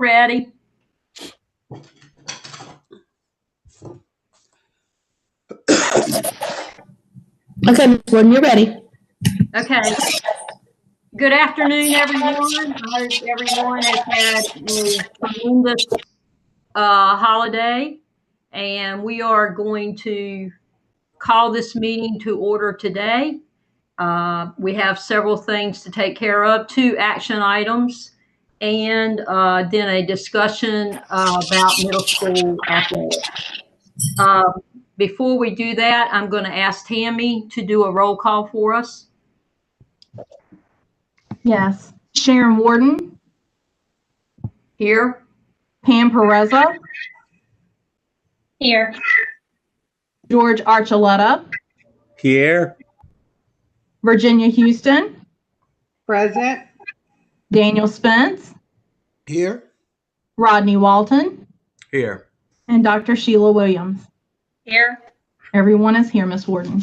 Ready? Okay, Ms. Warden, you're ready. Okay. Good afternoon, everyone. I hope everyone has had a tremendous holiday, and we are going to call this meeting to order today. We have several things to take care of, 2 action items, and then a discussion about middle school athletics. Before we do that, I'm going to ask Tammy to do a roll call for us. Yes. Sharon Warden. Here. Pam Perezza. Here. George Archuleta. Here. Virginia Houston. Present. Daniel Spence. Here. Rodney Walton. Here. And Dr. Sheila Williams. Here. Everyone is here, Ms. Warden.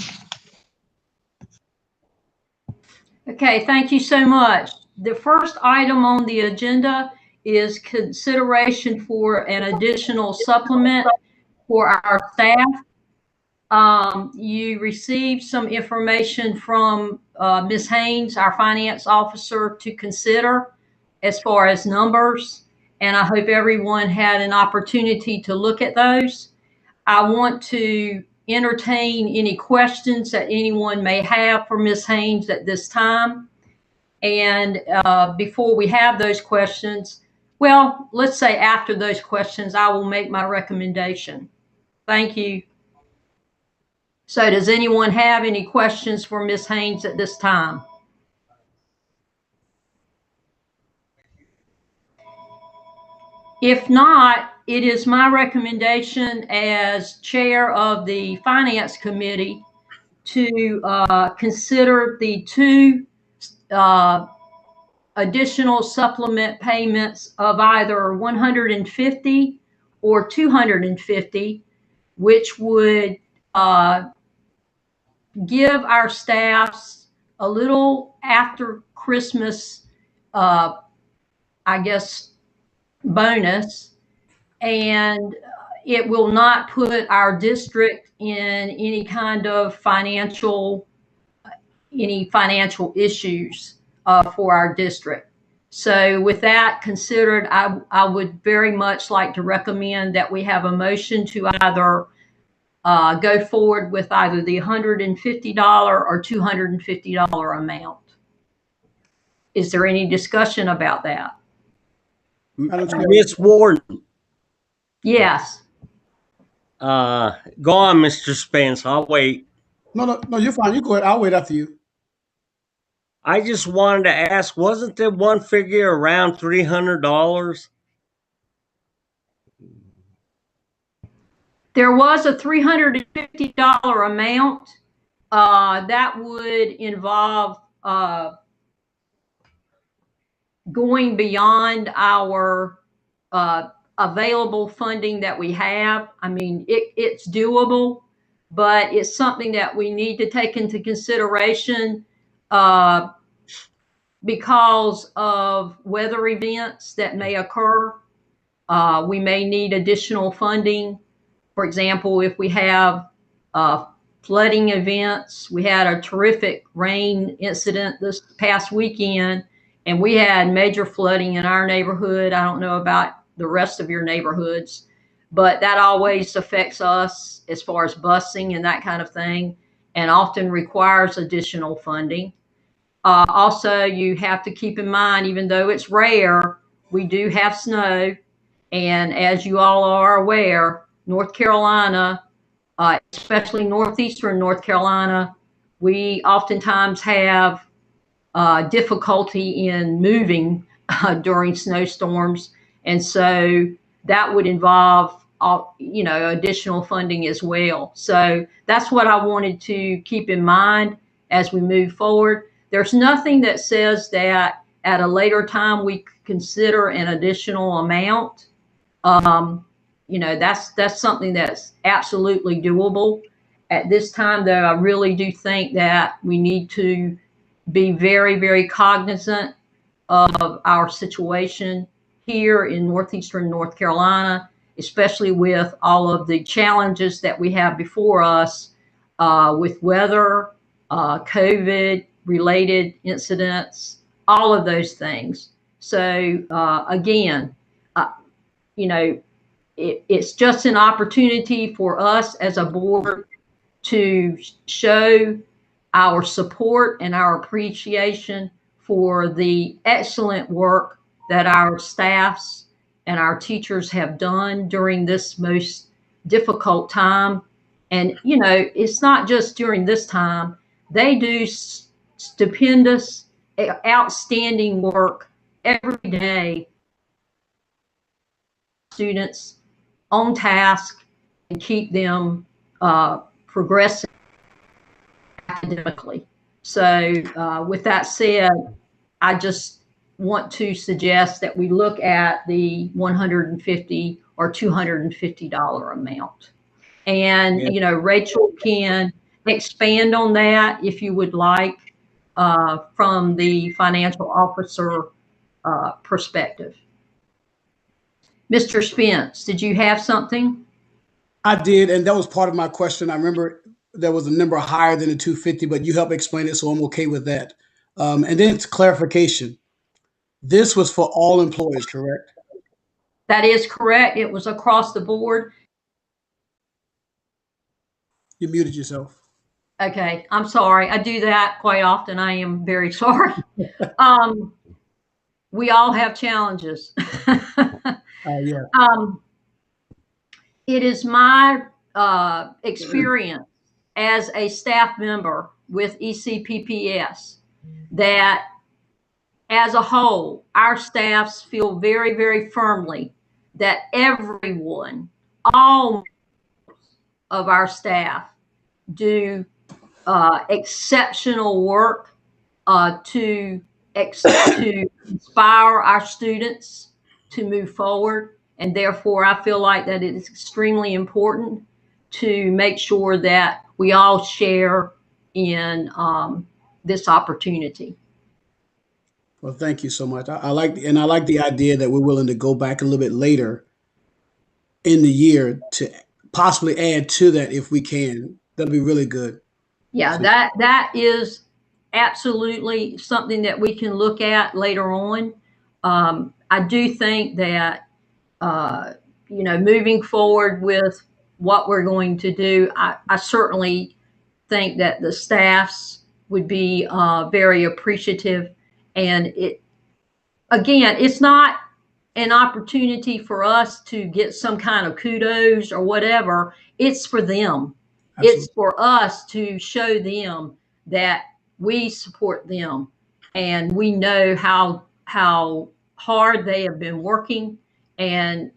Okay, thank you so much. The first item on the agenda is consideration for an additional supplement for our staff. You received some information from Ms. Haynes, our finance officer, to consider as far as numbers, and I hope everyone had an opportunity to look at those. I want to entertain any questions that anyone may have for Ms. Haynes at this time. And before we have those questions, well, let's say after those questions, I will make my recommendation. Thank you. So does anyone have any questions for Ms. Haynes at this time? If not, it is my recommendation as chair of the Finance Committee to consider the 2 additional supplement payments of either $150 or $250, which would give our staffs a little after Christmas, I guess, bonus, and it will not put our district in any kind of financial issues for our district. So with that considered, I would very much like to recommend that we have a motion to either go forward with either the $150 or $250 amount. Is there any discussion about that? Miss Warden. Yes. Go on, Mr. Spence. I'll wait. No, you're fine. You go ahead. I'll wait after you. I just wanted to ask, wasn't there one figure around $300? There was a $350 amount that would involve going beyond our available funding that we have. I mean, it's doable, but it's something that we need to take into consideration because of weather events that may occur. We may need additional funding. For example, if we have flooding events, we had a terrific rain incident this past weekend, and we had major flooding in our neighborhood. I don't know about the rest of your neighborhoods, but that always affects us as far as busing and that kind of thing, and often requires additional funding. Also, you have to keep in mind, even though it's rare, we do have snow. And as you all are aware, North Carolina, especially northeastern North Carolina, we oftentimes have difficulty in moving during snowstorms. And so that would involve, additional funding as well. So that's what I wanted to keep in mind as we move forward. There's nothing that says that at a later time we consider an additional amount. That's something that's absolutely doable. At this time, though, I really do think that we need to be very, very cognizant of our situation here in northeastern North Carolina, especially with all of the challenges that we have before us with weather, COVID-related incidents, all of those things. So again, it's just an opportunity for us as a board to show our support and our appreciation for the excellent work that our staffs and our teachers have done during this most difficult time. And, it's not just during this time. They do stupendous, outstanding work every day. Students on task and keep them progressing academically. So with that said, I just want to suggest that we look at the $150 or $250 amount. And, Rachel can expand on that if you would like from the financial officer perspective. Mr. Spence, did you have something? I did, and that was part of my question. I remember there was a number higher than the 250, but you helped explain it, so I'm okay with that. And then it's clarification. This was for all employees, correct? That is correct. It was across the board. You muted yourself. Okay, I'm sorry. I do that quite often. I am very sorry. We all have challenges. Yeah. It is my experience as a staff member with ECPPS that as a whole, our staffs feel very, very firmly that everyone, all of our staff do exceptional work to inspire our students to move forward. And therefore, I feel like that it is extremely important to make sure that we all share in this opportunity. Well, thank you so much. I like the idea that we're willing to go back a little bit later in the year to possibly add to that if we can. That'll be really good. Yeah, So, that is absolutely something that we can look at later on. I do think that moving forward with what we're going to do, I certainly think that the staffs would be very appreciative. And it's not an opportunity for us to get some kind of kudos or whatever. It's for them. absolutely. It's for us to show them that we support them and we know how hard they have been working. And,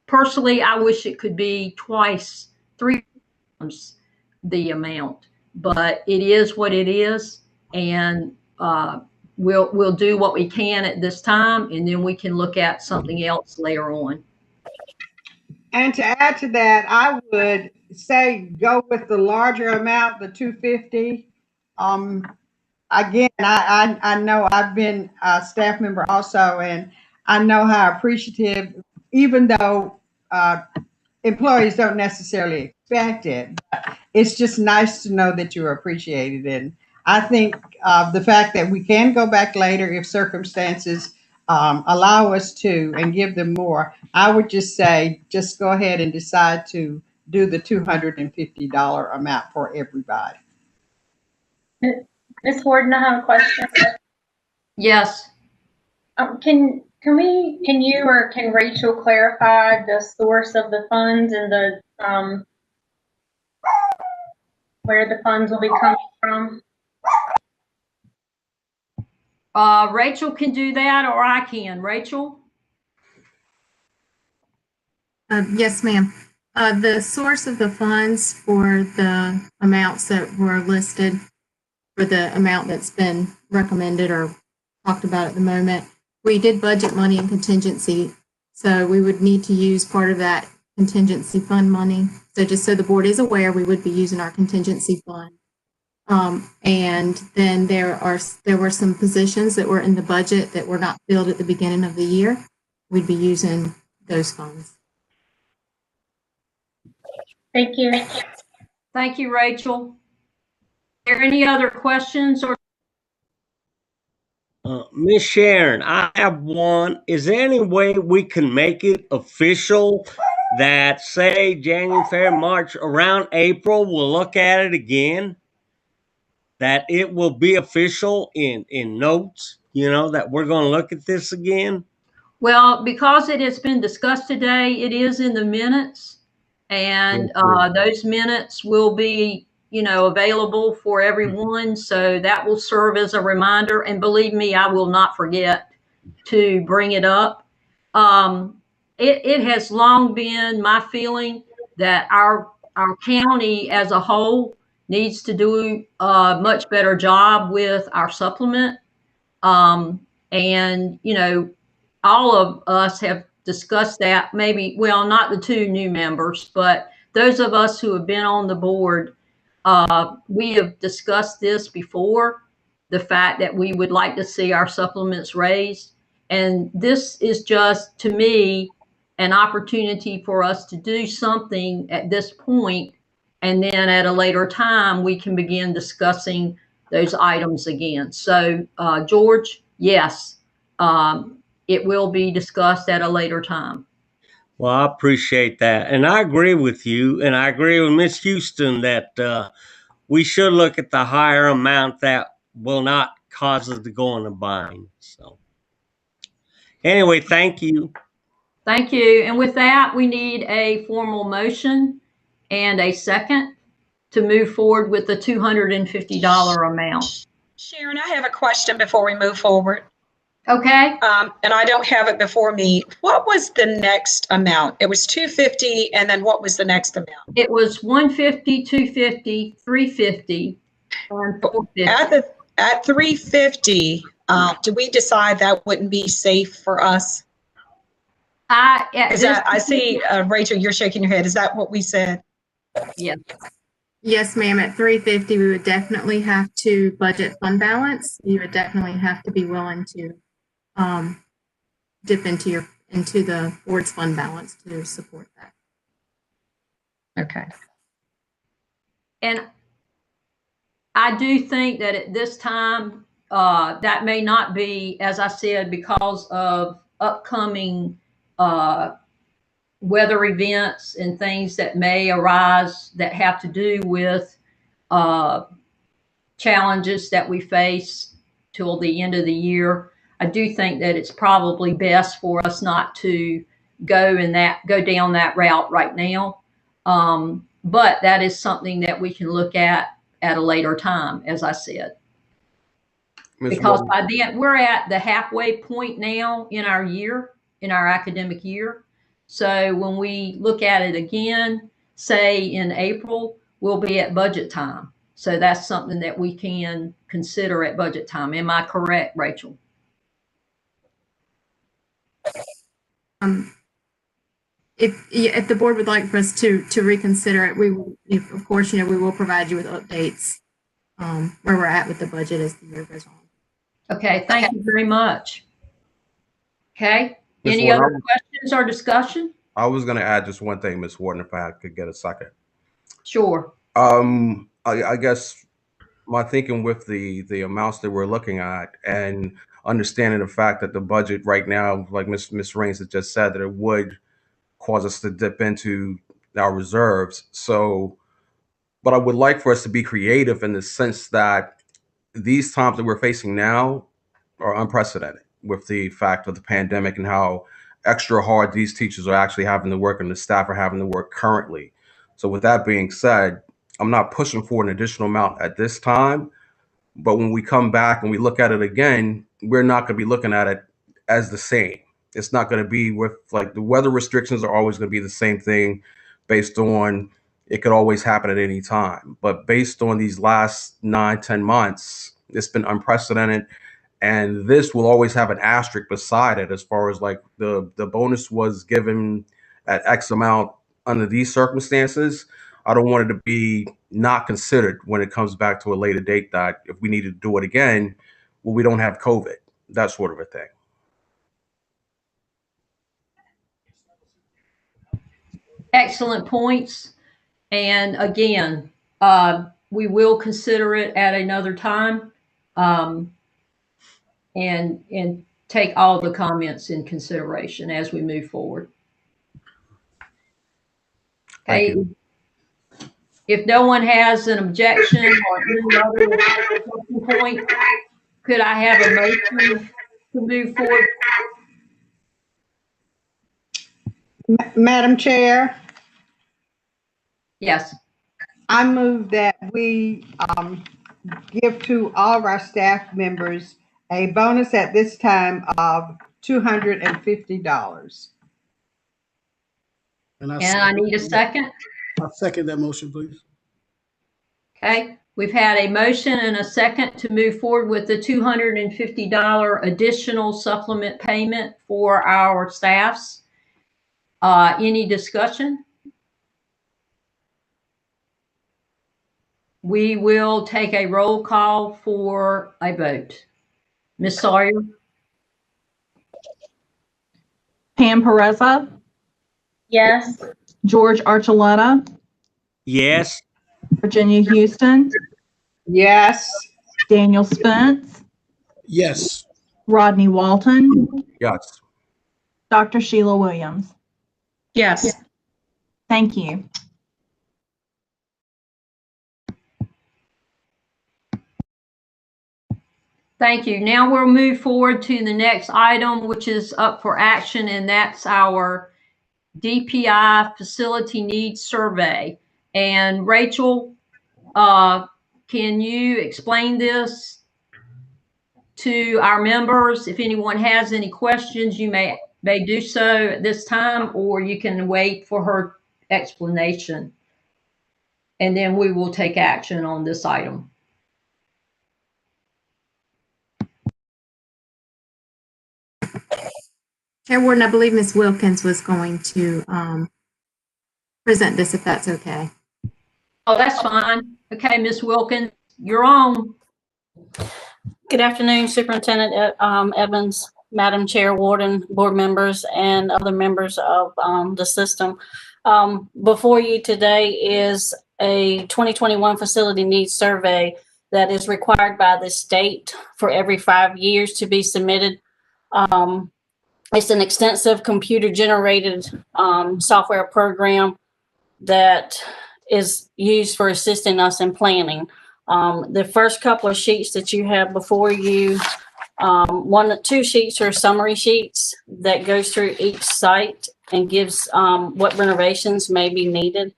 personally, I wish it could be twice, 3 times the amount, but it is what it is. And we'll do what we can at this time, and then we can look at something else later on. And to add to that, I would say go with the larger amount, the 250. Again, I know I've been a staff member also, and I know how appreciative, even though employees don't necessarily expect it, but it's just nice to know that you're appreciated. And I think the fact that we can go back later if circumstances allow us to and give them more, I would just say, just go ahead and decide to do the $250 amount for everybody. Ms. Warden, I have a question. Yes. Can you or can Rachel clarify the source of the funds and the where the funds will be coming from? Rachel can do that, or I can. Rachel? Yes, ma'am. The source of the funds for the amounts that were listed for the amount that's been recommended or talked about at the moment, we did budget money and contingency. So we would need to use part of that contingency fund money. So just so the board is aware, we would be using our contingency fund And then there were some positions that were in the budget that were not filled at the beginning of the year. We'd be using those funds. Thank you. Thank you, Rachel. Are there any other questions or? Miss Sharon, I have one. Is there any way we can make it official that, say, January, February, March, around April, we'll look at it again? That it will be official in notes, that we're going to look at this again? Well, because it has been discussed today, it is in the minutes, and those minutes will be, available for everyone. So that will serve as a reminder. And believe me, I will not forget to bring it up. It has long been my feeling that our county as a whole needs to do a much better job with our supplement. And, all of us have discussed that, maybe, well, not the two new members, but those of us who have been on the board, we have discussed this before, the fact that we would like to see our supplements raised. And this is just, to me, an opportunity for us to do something at this point, and then at a later time, we can begin discussing those items again. So, George, yes, it will be discussed at a later time. Well, I appreciate that. And I agree with you. And I agree with Miss Houston that we should look at the higher amount that will not cause us to go in a bind. So anyway, thank you. Thank you. And with that, we need a formal motion and a second to move forward with the $250 amount. Sharon, I have a question before we move forward. Okay. And I don't have it before me. What was the next amount? It was 250, and then what was the next amount? It was 150, 250, 350, and 450. At 350, did we decide that wouldn't be safe for us? I see, Rachel, you're shaking your head. Is that what we said? Yes. Yes, ma'am. At 350, we would definitely have to budget fund balance. You would definitely have to be willing to dip into the board's fund balance to support that. Okay. And I do think that at this time, that may not be, as I said, because of upcoming weather events and things that may arise that have to do with challenges that we face till the end of the year. I do think that it's probably best for us not to go down that route right now. But that is something that we can look at a later time, as I said. Because by then we're at the halfway point now in our year, in our academic year. So when we look at it again, say in April, we'll be at budget time. So that's something that we can consider at budget time. Am I correct, Rachel? If the board would like for us to reconsider it, of course, we will provide you with updates where we're at with the budget as the year goes on. Okay, thank you very much. Okay, any other questions or discussion? I was going to add just one thing, Ms. Warden, if I could get a second. Sure. I guess my thinking with the amounts that we're looking at and understanding the fact that the budget right now, like Ms. Raines has just said, that it would cause us to dip into our reserves. So, but I would like for us to be creative in the sense that these times that we're facing now are unprecedented with the fact of the pandemic and how extra hard these teachers are actually having to work and the staff are having to work currently. So with that being said, I'm not pushing for an additional amount at this time, but when we come back and we look at it again, we're not going to be looking at it as the same. It's not going to be with, like, the weather restrictions are always going to be the same thing based on it could always happen at any time. But based on these last 9-10 months, it's been unprecedented. And this will always have an asterisk beside it as far as like the bonus was given at X amount under these circumstances. I don't want it to be not considered when it comes back to a later date, that if we need to do it again, well, we don't have COVID, that sort of a thing. Excellent points. And again, we will consider it at another time, and take all the comments in consideration as we move forward. Thank Okay. you. If no one has an objection or any other point, could I have a motion to move forward? Madam Chair, Yes. I move that we give to all of our staff members a bonus at this time of $250. And And I need a second. I'll second that motion, please. Okay. We've had a motion and a second to move forward with the $250 additional supplement payment for our staffs. Any discussion? We will take a roll call for a vote. Ms. Sawyer? Pam Pereza, Yes. George Archuleta, Yes. Virginia Houston, Yes. Daniel Spence, Yes. Rodney Walton, Yes. Dr. Sheila Williams. Yes. Thank you. Thank you. Now we'll move forward to the next item, which is up for action, and that's our DPI Facility Needs Survey. And Rachel, can you explain this to our members? If anyone has any questions, you may do so at this time, or you can wait for her explanation, and then we will take action on this item. Chair Warden, I believe Ms. Wilkins was going to present this, if that's okay. Oh, that's fine. Okay, Ms. Wilkins, you're on. Good afternoon, Superintendent Edmonds, Madam Chair, Warden, board members, and other members of the system. Before you today is a 2021 Facility Needs Survey that is required by the state for every 5 years to be submitted. It's an extensive computer-generated software program that is used for assisting us in planning. The first couple of sheets that you have before you, two sheets are summary sheets that goes through each site and gives what renovations may be needed.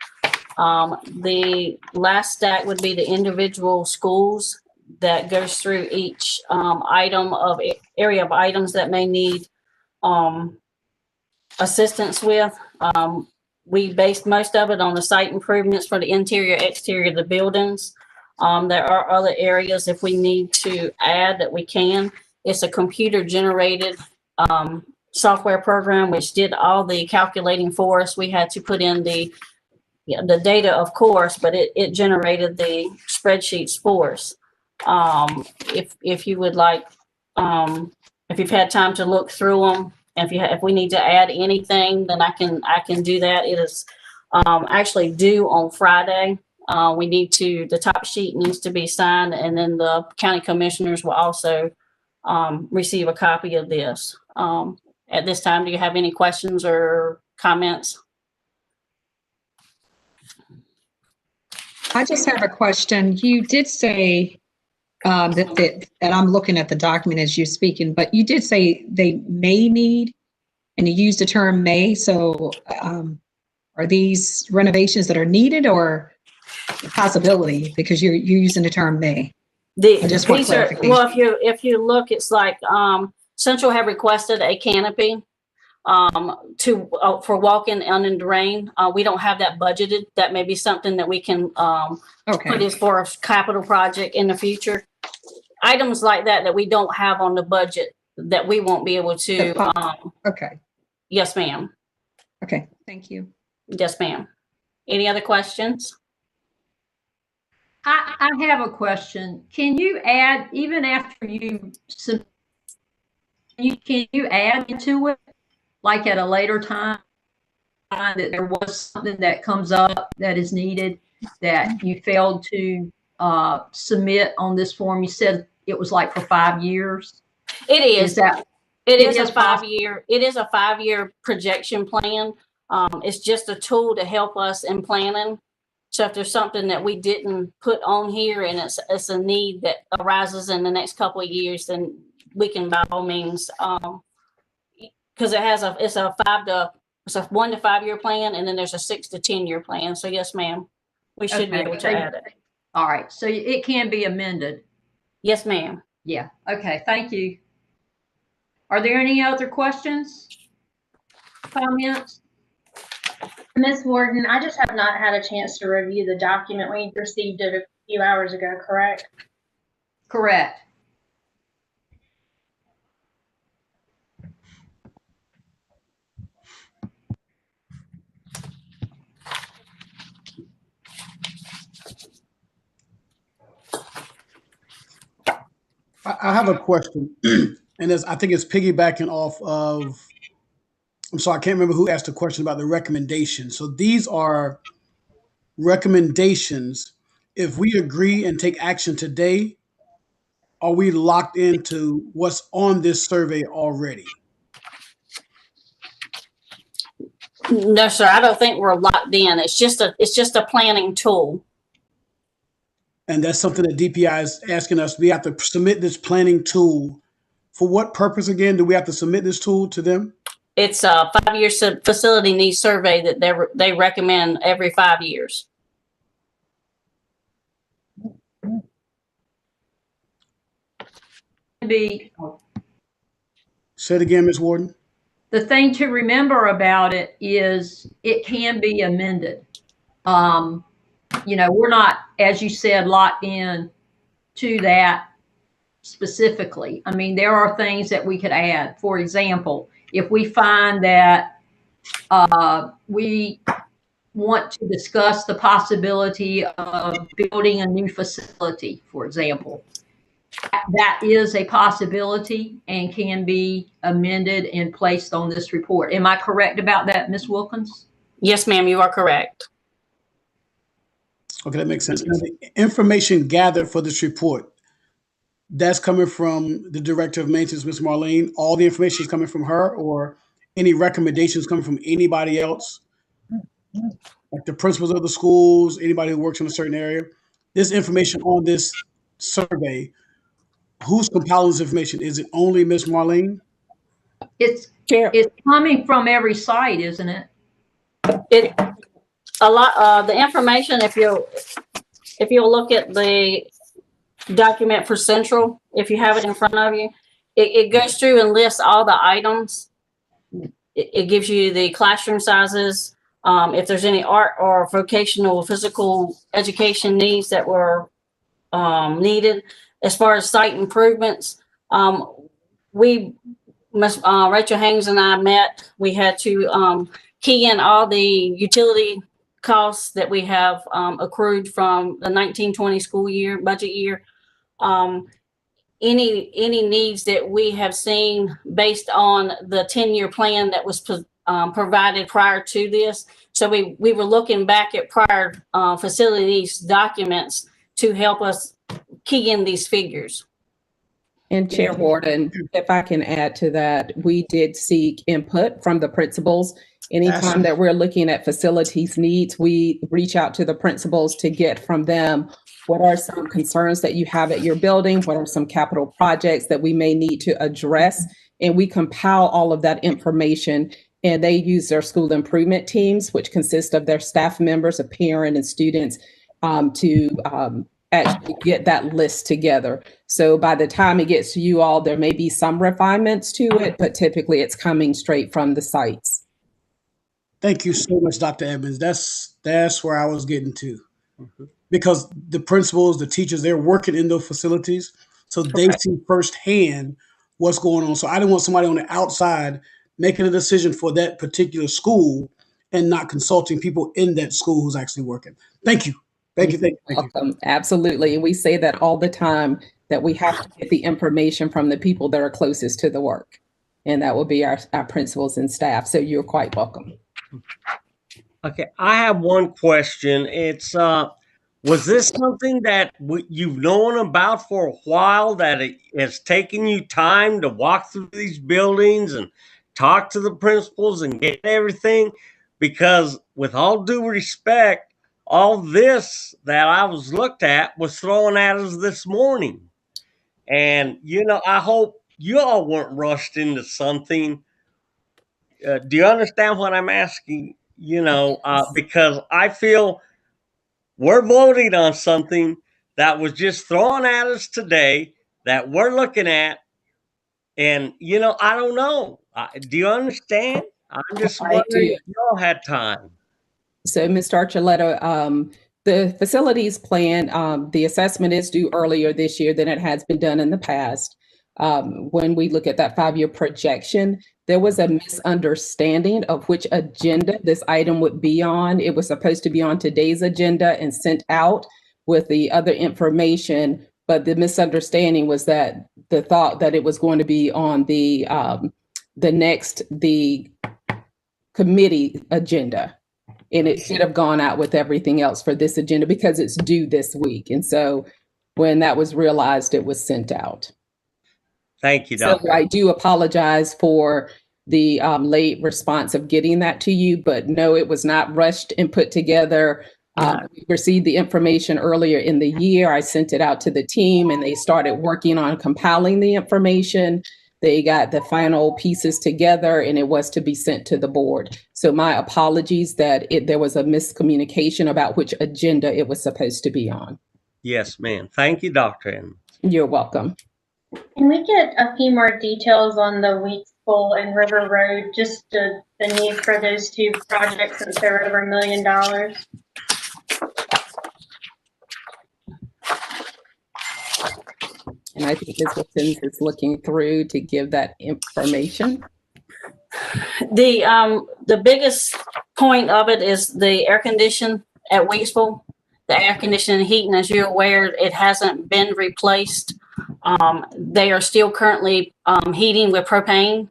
The last stack would be the individual schools that goes through each area of items that may need assistance with. We based most of it on the site improvements for the interior, exterior of the buildings. There are other areas if we need to add that we can. It's a computer generated software program which did all the calculating for us. We had to put in the data, of course, but it generated the spreadsheets for us. If you would like, if you've had time to look through them, and if we need to add anything, then I can do that. It is actually due on Friday. The top sheet needs to be signed, and then the county commissioners will also receive a copy of this. At this time, do you have any questions or comments? I just have a question. You did say and I'm looking at the document as you're speaking, but you did say they may need, and you used the term may. So are these renovations that are needed or a possibility? Because you're using the term may. I just want clarification. Well, if you look, it's like Central have requested a canopy for walking and in the rain. We don't have that budgeted. That may be something that we can put as for a capital project in the future. Items like that we don't have on the budget that we won't be able to. Okay. Yes, ma'am. Okay. Thank you. Yes, ma'am. Any other questions? I have a question. Can you add, even after can you add to it, like at a later time, that there was something that comes up that is needed that you failed to submit on this form? You said it was like for 5 years. It is. Is that It is a is possible? 5-year. It is a 5-year projection plan. It's just a tool to help us in planning. So if there's something that we didn't put on here and it's a need that arises in the next couple of years, then we can by all means, because it's a 1 to 5 year plan, and then there's a 6 to 10 year plan. So yes, ma'am, we should be able to add it. All right, so it can be amended. Yes, ma'am. Yeah. Okay. Thank you. Are there any other questions? Comments? Ms. Warden, I just have not had a chance to review the document. We received it a few hours ago, correct? Correct. I have a question, and I think it's piggybacking off of, I'm sorry, I can't remember who asked the question about the recommendation. So these are recommendations. If we agree and take action today, are we locked into what's on this survey already? No, sir. I don't think we're locked in. It's just a planning tool. And that's something that DPI is asking us. We have to submit this planning tool. For what purpose again? Do we have to submit this tool to them? It's a 5-year facility needs survey that they recommend every 5 years. Say it again, Ms. Warden. The thing to remember about it is it can be amended. You know, we're not, as you said, locked in to that specifically. I mean, there are things that we could add. For example, if we find that we want to discuss the possibility of building a new facility, for example, that is a possibility and can be amended and placed on this report. Am I correct about that, Ms. Wilkins? Yes, ma'am, you are correct. Okay, that makes sense. Now, the information gathered for this report, that's coming from the Director of Maintenance, Ms. Marlene. All the information is coming from her, or any recommendations coming from anybody else? Like the principals of the schools, anybody who works in a certain area? This information on this survey, who's compiling this information? Is it only Ms. Marlene? It's coming from every site, isn't it? A lot the information, if you'll look at the document for Central, if you have it in front of you, it goes through and lists all the items. It gives you the classroom sizes, if there's any art or vocational physical education needs that were needed. As far as site improvements, Rachel Haynes and I met. We had to key in all the utility costs that we have accrued from the 1920 school year, budget year. Any needs that we have seen based on the 10-year plan that was provided prior to this. So we were looking back at prior facilities documents to help us key in these figures. And Chair Warden, if I can add to that, we did seek input from the principals. Anytime that we're looking at facilities needs, we reach out to the principals to get from them what are some concerns that you have at your building, what are some capital projects that we may need to address, and we compile all of that information, and they use their school improvement teams, which consist of their staff members, a parent and students, to actually get that list together. So by the time it gets to you all, there may be some refinements to it, but typically it's coming straight from the sites. Thank you so much, Dr. Edmonds. That's where I was getting to. Because the principals, the teachers, they're working in those facilities, so they see firsthand what's going on. So I didn't want somebody on the outside making a decision for that particular school and not consulting people in that school who's actually working. Thank you. Thank you. Welcome. Absolutely. And we say that all the time, that we have to get the information from the people that are closest to the work. And that will be our principals and staff. So you're quite welcome. Okay, I have one question. It's was this something that you've known about for a while, that it has taken you time to walk through these buildings and talk to the principals and get everything? Because with all due respect, all this that I was looked at was thrown at us this morning. And, you know, I hope you all weren't rushed into something. Do you understand what I'm asking? You know, because I feel we're voting on something that was just thrown at us today that we're looking at. And, you know, I don't know. Do you understand? I'm just wondering if you all had time. So, Mr. Archuleta, the facilities plan, the assessment is due earlier this year than it has been done in the past. When we look at that 5-year projection, there was a misunderstanding of which agenda this item would be on. It was supposed to be on today's agenda and sent out with the other information, but the misunderstanding was that the thought that it was going to be on the committee agenda. And it should have gone out with everything else for this agenda because it's due this week. And so when that was realized, it was sent out. Thank you, Doctor. So I do apologize for the late response of getting that to you, but no, it was not rushed and put together. We received the information earlier in the year. I sent it out to the team and they started working on compiling the information. They got the final pieces together and it was to be sent to the board. So my apologies that there was a miscommunication about which agenda it was supposed to be on. Yes, ma'am. Thank you, Dr. Edmonds. You're welcome. Can we get a few more details on the Weeksville and River Road, just the need for those two projects since they're over $1 million? And I think Ms. Wilkins is looking through to give that information. The biggest point of it is the air condition at Weeksville. The air conditioning and heating, as you're aware, it hasn't been replaced. They are still currently heating with propane,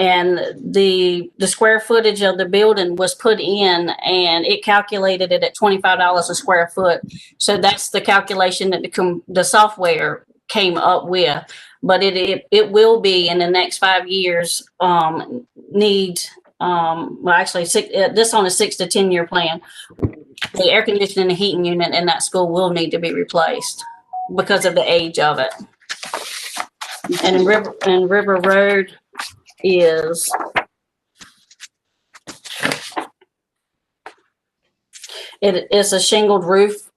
and the square footage of the building was put in and it calculated it at $25 a square foot. So that's the calculation that the software came up with, but it will be in the next 5 years this on a 6 to 10 year plan. The air conditioning and heating unit in that school will need to be replaced because of the age of it. And River Road is a shingled roof,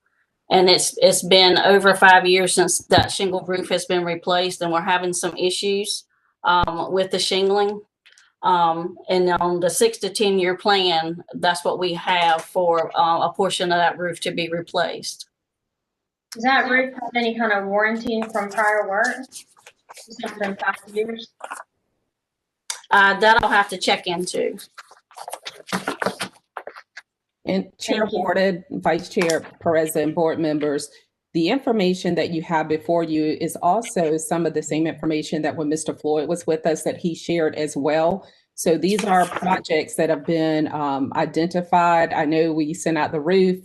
and it's been over 5 years since that shingled roof has been replaced, and we're having some issues with the shingling. And on the 6 to 10 year plan, that's what we have for a portion of that roof to be replaced. Does that roof have any kind of warranty from prior work? Something 5 years? That I'll have to check into. And Chair Warden, Vice Chair Perez, and board members, the information that you have before you is also some of the same information that when Mr. Floyd was with us that he shared as well. So these are projects that have been identified. I know we sent out the roof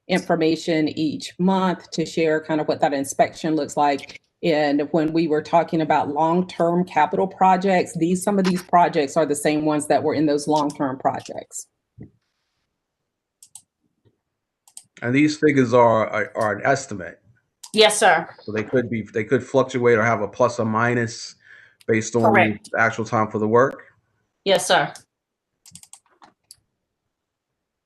information each month to share kind of what that inspection looks like. And when we were talking about long-term capital projects, some of these projects are the same ones that were in those long-term projects. And these figures are an estimate. Yes, sir. So they could fluctuate or have a plus or minus based on Correct. the actual time for the work. Yes, sir.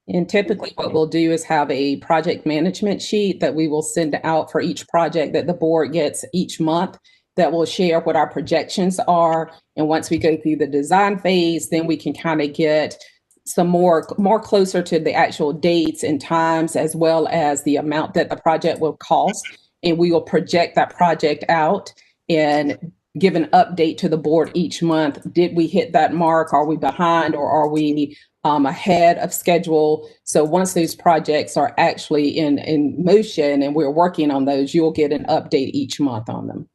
And typically what we'll do is have a project management sheet that we will send out for each project that the board gets each month that will share what our projections are. And once we go through the design phase, then we can kind of get some more closer to the actual dates and times, as well as the amount that the project will cost. And we will project that project out. And give an update to the board each month. Did we hit that mark? Are we behind, or are we ahead of schedule? So once those projects are actually in motion and we're working on those, you'll get an update each month on them.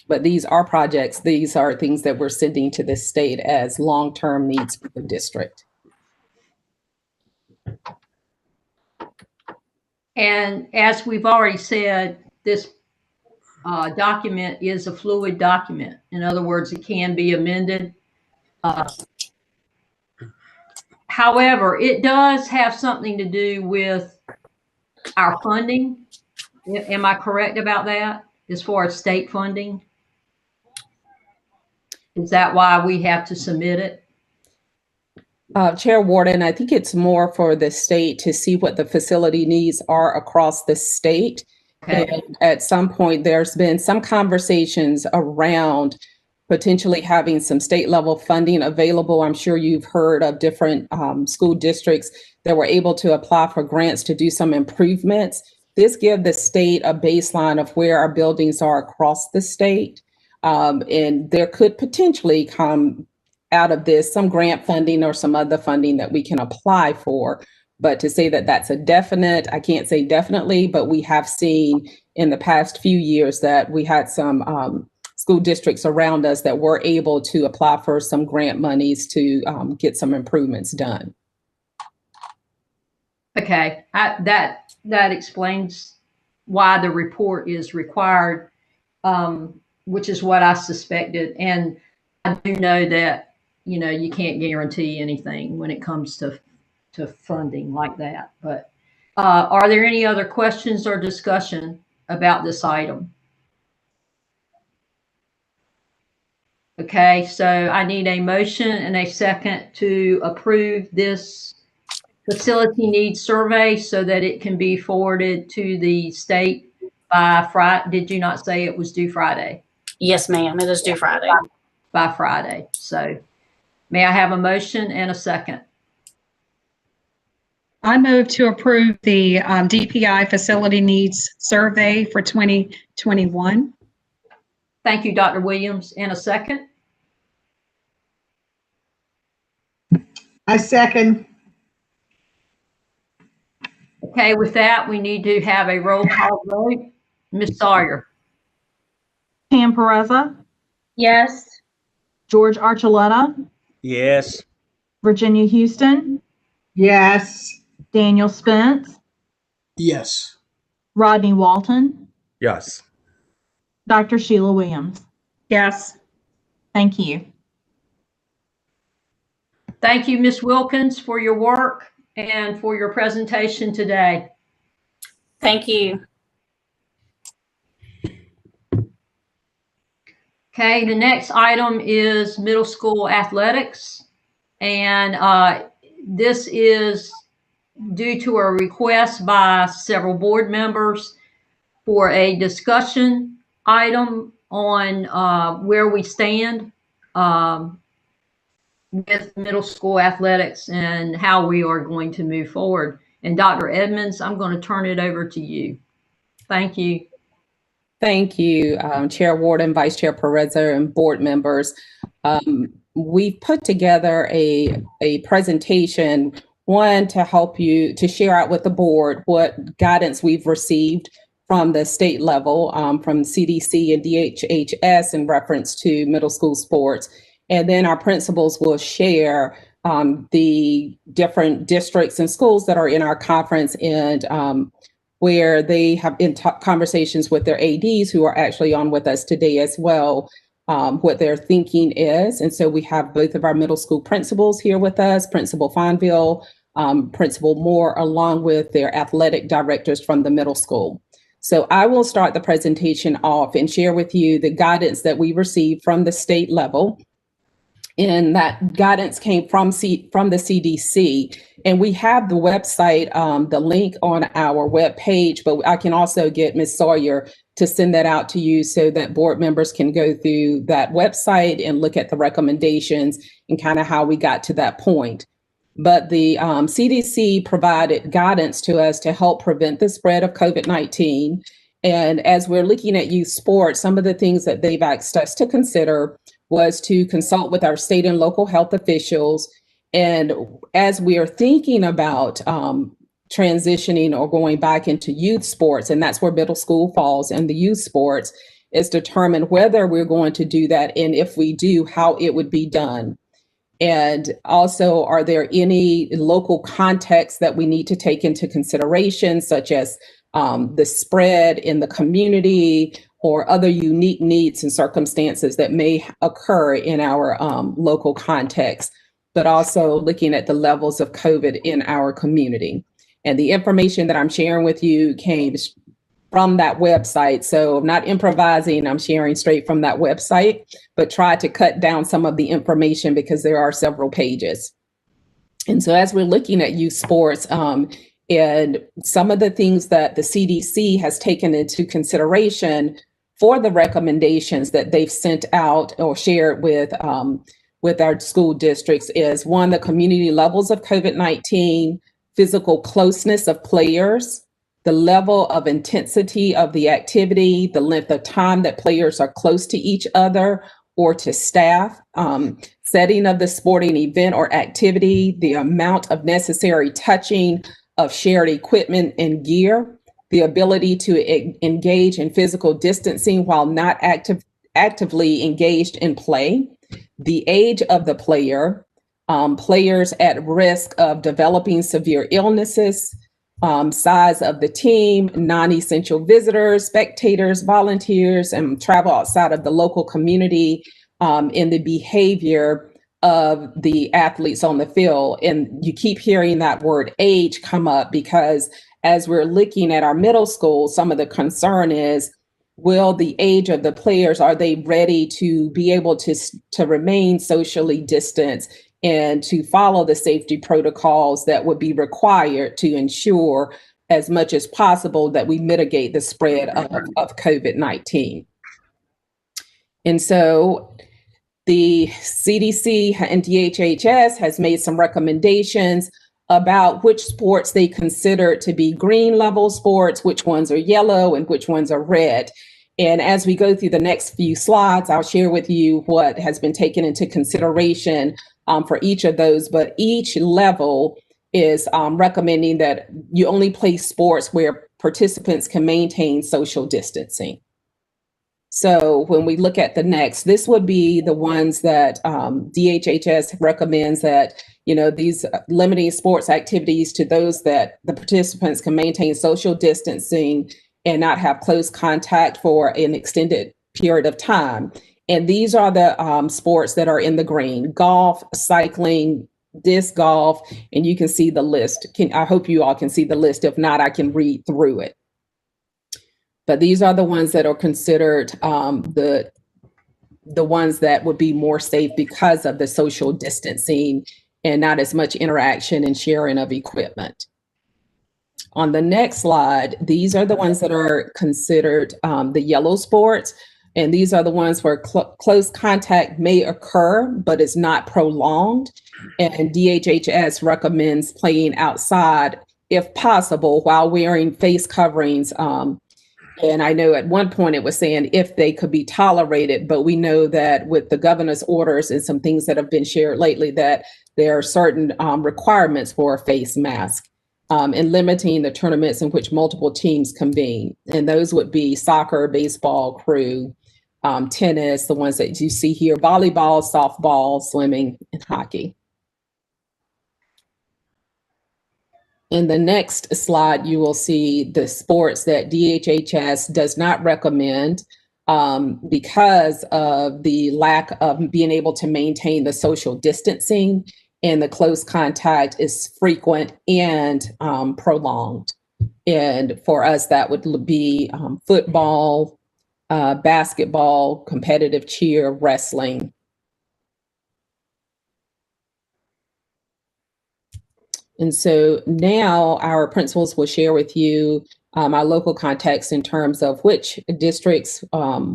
But these are projects, these are things that we're sending to the state as long-term needs for the district. And as we've already said, this document is a fluid document. In other words, it can be amended. However, it does have something to do with our funding. Am I correct about that, as far as state funding? Is that why we have to submit it? Chair Warden, I think it's more for the state to see what the facility needs are across the state. Okay. And at some point, there's been some conversations around potentially having some state level funding available. I'm sure you've heard of different school districts that were able to apply for grants to do some improvements. This gives the state a baseline of where our buildings are across the state. And there could potentially come out of this some grant funding or some other funding that we can apply for. But to say that that's a definite, I can't say definitely, but we have seen in the past few years that we had some school districts around us that were able to apply for some grant monies to get some improvements done. Okay, that explains why the report is required, which is what I suspected. And I do know that, you know, you can't guarantee anything when it comes to funding like that. But are there any other questions or discussion about this item? Okay, so I need a motion and a second to approve this facility needs survey so that it can be forwarded to the state by Friday. Did you not say it was due Friday? Yes, ma'am. It is due Friday. By Friday. So may I have a motion and a second? I move to approve the DPI facility needs survey for 2021. Thank you, Dr. Williams. And a second? I second. Okay, with that, we need to have a roll call vote. Ms. Sawyer. Pam Pereza, Yes. George Archuleta, Yes. Virginia Houston, Yes. Daniel Spence, Yes. Rodney Walton, Yes. Dr. Sheila Williams. Yes. Thank you. Thank you, Ms. Wilkins, for your work and for your presentation today. Thank you. Okay, the next item is middle school athletics. And this is due to a request by several board members for a discussion item on where we stand with middle school athletics and how we are going to move forward. And Dr. Edmonds, I'm going to turn it over to you. Thank you. Thank you, Chair Warden, Vice Chair Pereza, and board members. We put together a presentation, one to help you to share out with the board what guidance we've received from the state level, from CDC and DHHS in reference to middle school sports. And then our principals will share the different districts and schools that are in our conference and where they have in conversations with their ADs who are actually on with us today as well, what their thinking is. And so we have both of our middle school principals here with us, Principal Fonville, Principal Moore, along with their athletic directors from the middle school. So I will start the presentation off and share with you the guidance that we received from the state level. And that guidance came from the CDC. And we have the website, the link on our webpage, but I can also get Ms. Sawyer to send that out to you so that board members can go through that website and look at the recommendations and kind of how we got to that point. But the CDC provided guidance to us to help prevent the spread of COVID-19. And as we're looking at youth sports, some of the things that they've asked us to consider was to consult with our state and local health officials. And as we are thinking about transitioning or going back into youth sports, and that's where middle school falls in the youth sports, is determine whether we're going to do that, and if we do, how it would be done. And also, are there any local contexts that we need to take into consideration, such as the spread in the community or other unique needs and circumstances that may occur in our local context, but also looking at the levels of COVID in our community. And the information that I'm sharing with you came from that website. So I'm not improvising, I'm sharing straight from that website, but try to cut down some of the information because there are several pages. And so as we're looking at youth sports, and some of the things that the CDC has taken into consideration for the recommendations that they've sent out or shared with our school districts is, one, the community levels of COVID-19, physical closeness of players, the level of intensity of the activity, the length of time that players are close to each other or to staff, setting of the sporting event or activity, the amount of necessary touching of shared equipment and gear, the ability to engage in physical distancing while not actively engaged in play, the age of the player, players at risk of developing severe illnesses, size of the team, non-essential visitors, spectators, volunteers, and travel outside of the local community, in the behavior of the athletes on the field. And you keep hearing that word age come up because as we're looking at our middle school, some of the concern is, will the age of the players, are they ready to be able to remain socially distanced and to follow the safety protocols that would be required to ensure as much as possible that we mitigate the spread of COVID-19. And so the CDC and DHHS has made some recommendations about which sports they consider to be green level sports, which ones are yellow and which ones are red. And as we go through the next few slides, I'll share with you what has been taken into consideration for each of those, but each level is recommending that you only play sports where participants can maintain social distancing. So when we look at the next, this would be the ones that DHHS recommends that, these limiting sports activities to those that the participants can maintain social distancing and not have close contact for an extended period of time. And these are the sports that are in the green: golf, cycling, disc golf, and you can see the list. I hope you all can see the list. If not, I can read through it. But these are the ones that are considered the ones that would be more safe because of the social distancing and not as much interaction and sharing of equipment. On the next slide, these are the ones that are considered the yellow sports. And these are the ones where close contact may occur, but it's not prolonged. And DHHS recommends playing outside if possible while wearing face coverings. And I know at one point it was saying if they could be tolerated, but we know that with the governor's orders and some things that have been shared lately, that there are certain requirements for a face mask. And limiting the tournaments in which multiple teams convene. And those would be soccer, baseball, crew, tennis, the ones that you see here, volleyball, softball, swimming, and hockey. In the next slide, you will see the sports that DHHS does not recommend because of the lack of being able to maintain the social distancing, and the close contact is frequent and prolonged. And for us, that would be football, basketball, competitive cheer, wrestling. And so now our principals will share with you our local context in terms of which districts,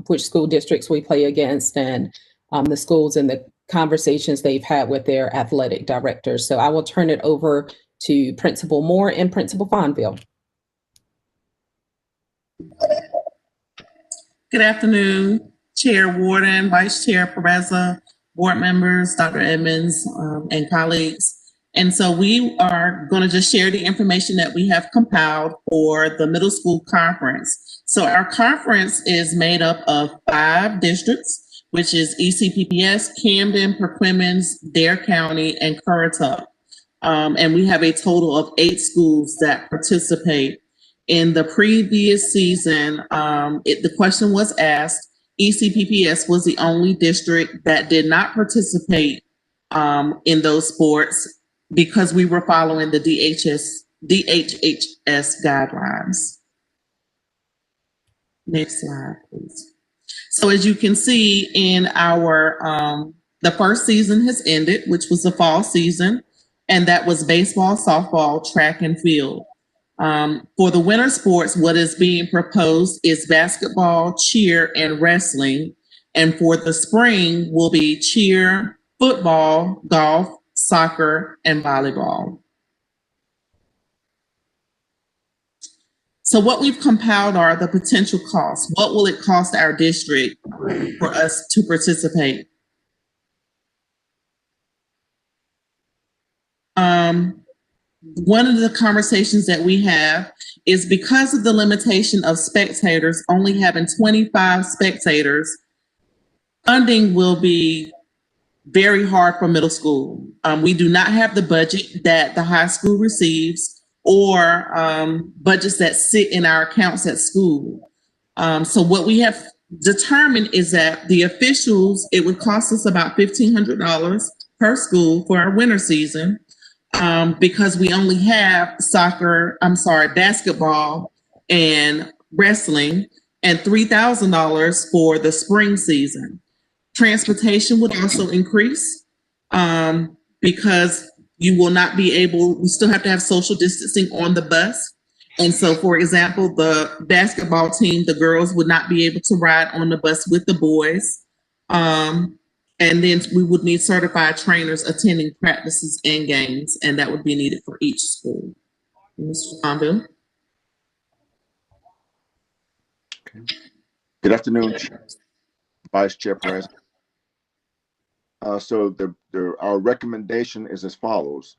which school districts we play against, and the schools in the conversations they've had with their athletic directors. So I will turn it over to Principal Moore and Principal Fonville. Good afternoon, Chair Warden, Vice Chair Pereza, board members, Dr. Edmonds, and colleagues. And so we are going to just share the information that we have compiled for the middle school conference. So our conference is made up of 5 districts, which is ECPPS, Camden, Perquimans, Dare County, and Currituck. And we have a total of 8 schools that participate. In the previous season, the question was asked, ECPPS was the only district that did not participate in those sports because we were following the DHHS guidelines. Next slide, please. So as you can see in our, the first season has ended, which was the fall season, and that was baseball, softball, track, and field. For the winter sports, what is being proposed is basketball, cheer, and wrestling. And for the spring will be cheer, football, golf, soccer, and volleyball. So what we've compiled are the potential costs. What will it cost our district for us to participate? One of the conversations that we have is because of the limitation of spectators, only having 25 spectators, funding will be very hard for middle school. We do not have the budget that the high school receives or budgets that sit in our accounts at school. So what we have determined is that the officials, it would cost us about $1,500 per school for our winter season. Because we only have basketball and wrestling, and $3,000 for the spring season. Transportation would also increase because you will not be able, we still have to have social distancing on the bus. And so, for example, the basketball team, the girls would not be able to ride on the bus with the boys. And then we would need certified trainers attending practices and games, and that would be needed for each school. Mr. Fonville. Okay. Good afternoon, Vice Chair Perez. So our recommendation is as follows.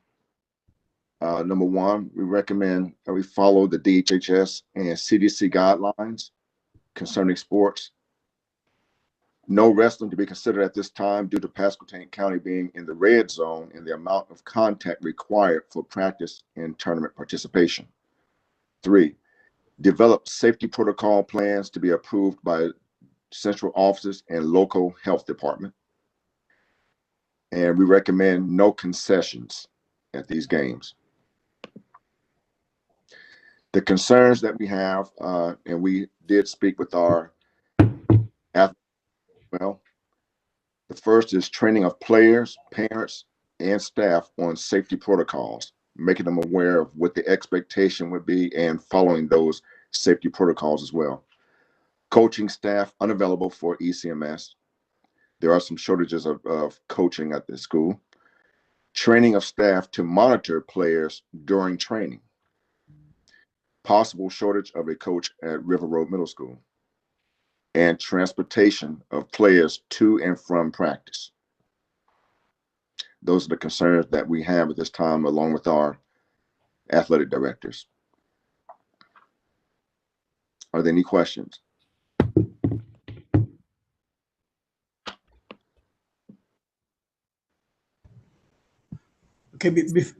Number 1, we recommend that we follow the DHHS and CDC guidelines concerning sports. No wrestling to be considered at this time due to Pasquotank County being in the red zone and the amount of contact required for practice and tournament participation. 3, develop safety protocol plans to be approved by central offices and local health department. And we recommend no concessions at these games. The concerns that we have, and we did speak with our athletes. Well, the first is training of players, parents, and staff on safety protocols, making them aware of what the expectation would be and following those safety protocols as well. Coaching staff unavailable for ECMS. There are some shortages of coaching at the school. Training of staff to monitor players during training. Possible shortage of a coach at River Road Middle School. And transportation of players to and from practice. Those are the concerns that we have at this time, along with our athletic directors. Are there any questions? Okay,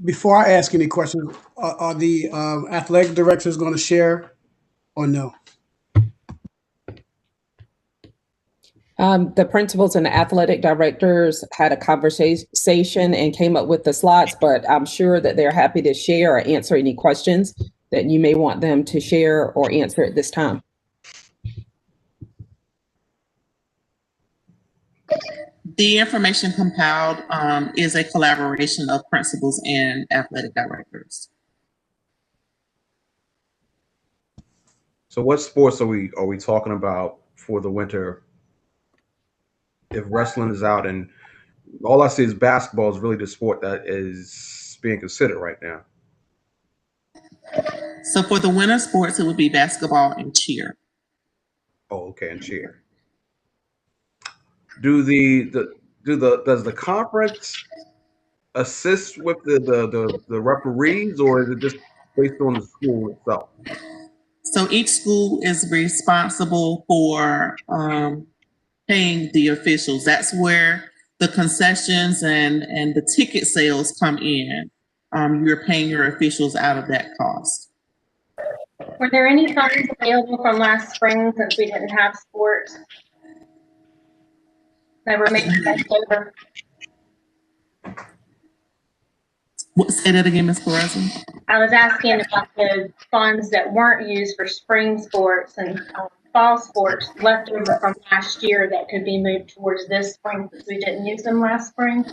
before I ask any questions, are the athletic directors going to share or no? The principals and the athletic directors had a conversation and came up with the slots, but I'm sure that they're happy to share or answer any questions that you may want them to share or answer at this time. The information compiled is a collaboration of principals and athletic directors. So what sports are we talking about for the winter? If wrestling is out and all I see is basketball is really the sport that is being considered right now. So for the winter sports, it would be basketball and cheer. Oh, okay, and cheer. Does the conference assist with the referees, or is it just based on the school itself? So each school is responsible for paying the officials. That's where the concessions and the ticket sales come in. You're paying your officials out of that cost. Were there any funds available from last spring since we didn't have sports? That were maybe left over? Say that again, Ms. Perez. I was asking about the funds that weren't used for spring sports and fall sports left over from last year that could be moved towards this spring since we didn't use them last spring.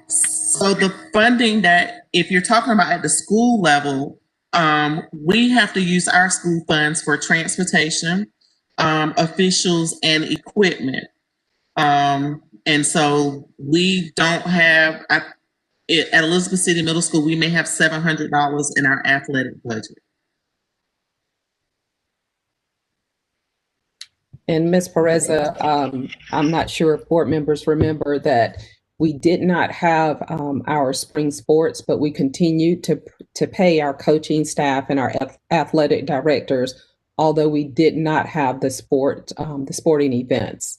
So the funding that, if you're talking about at the school level, we have to use our school funds for transportation, officials, and equipment. And so we don't have, at Elizabeth City Middle School, we may have $700 in our athletic budget. And Ms. Perez, I'm not sure if board members remember that we did not have our spring sports, but we continued to pay our coaching staff and our athletic directors, although we did not have the sporting events.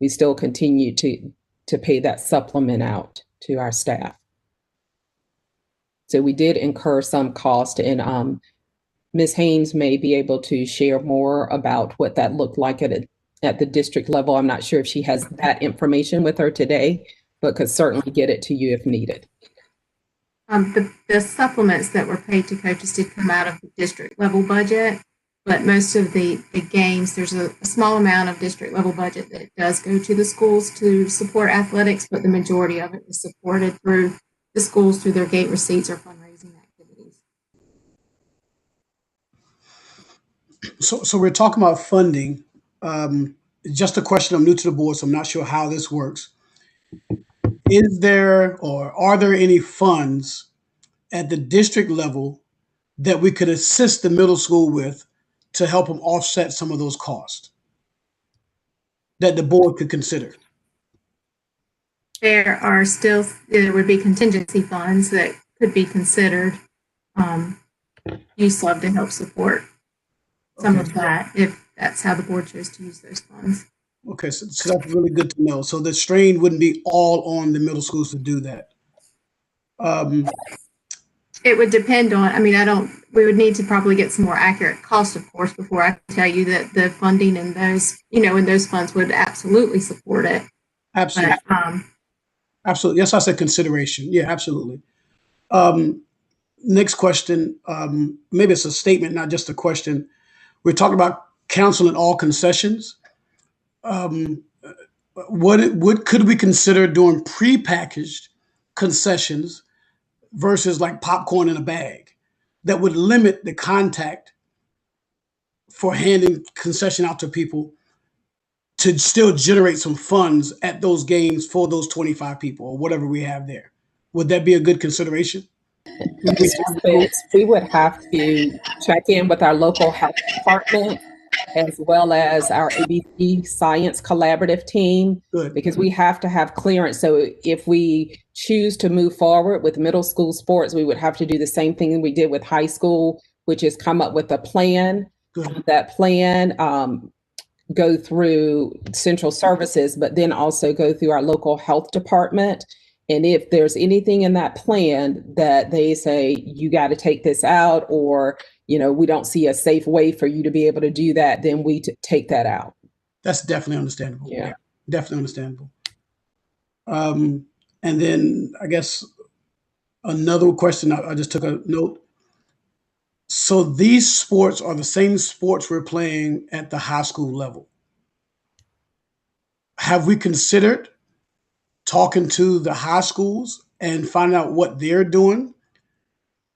We still continue to pay that supplement out to our staff. So we did incur some cost, and Ms. Haynes may be able to share more about what that looked like at the district level. I'm not sure if she has that information with her today, but could certainly get it to you if needed. The supplements that were paid to coaches did come out of the district level budget, but most of the games, there's a small amount of district level budget that does go to the schools to support athletics, but the majority of it is supported through the schools through their gate receipts or fundraising activities. So we're talking about funding. Just a question, I'm new to the board, so I'm not sure how this works. Is there or are there any funds at the district level that we could assist the middle school with to help them offset some of those costs that the board could consider? There would be contingency funds that could be considered. You'd love to help support some of that if that's how the board chose to use those funds. Okay, so that's really good to know. So the strain wouldn't be all on the middle schools to do that. It would depend on, we would need to probably get some more accurate cost, of course, before I can tell you that the funding in those, in those funds would absolutely support it. Absolutely. But, absolutely. Yes, I said consideration. Yeah, absolutely. Next question. Maybe it's a statement, not just a question. We're talking about canceling all concessions. What could we consider doing prepackaged concessions versus like popcorn in a bag that would limit the contact for handing concession out to people to still generate some funds at those games for those 25 people or whatever we have there? Would that be a good consideration? We would have to check in with our local health department as well as our ABC Science Collaborative team, because we have to have clearance. So if we choose to move forward with middle school sports, we would have to do the same thing we did with high school, which is come up with a plan. That plan go through central services, but then also go through our local health department. And if there's anything in that plan that they say, you got to take this out, or, we don't see a safe way for you to be able to do that, then we take that out. That's definitely understandable. Yeah. Definitely understandable. And then I guess another question, I just took a note. So these sports are the same sports we're playing at the high school level. Have we considered talking to the high schools and find out what they're doing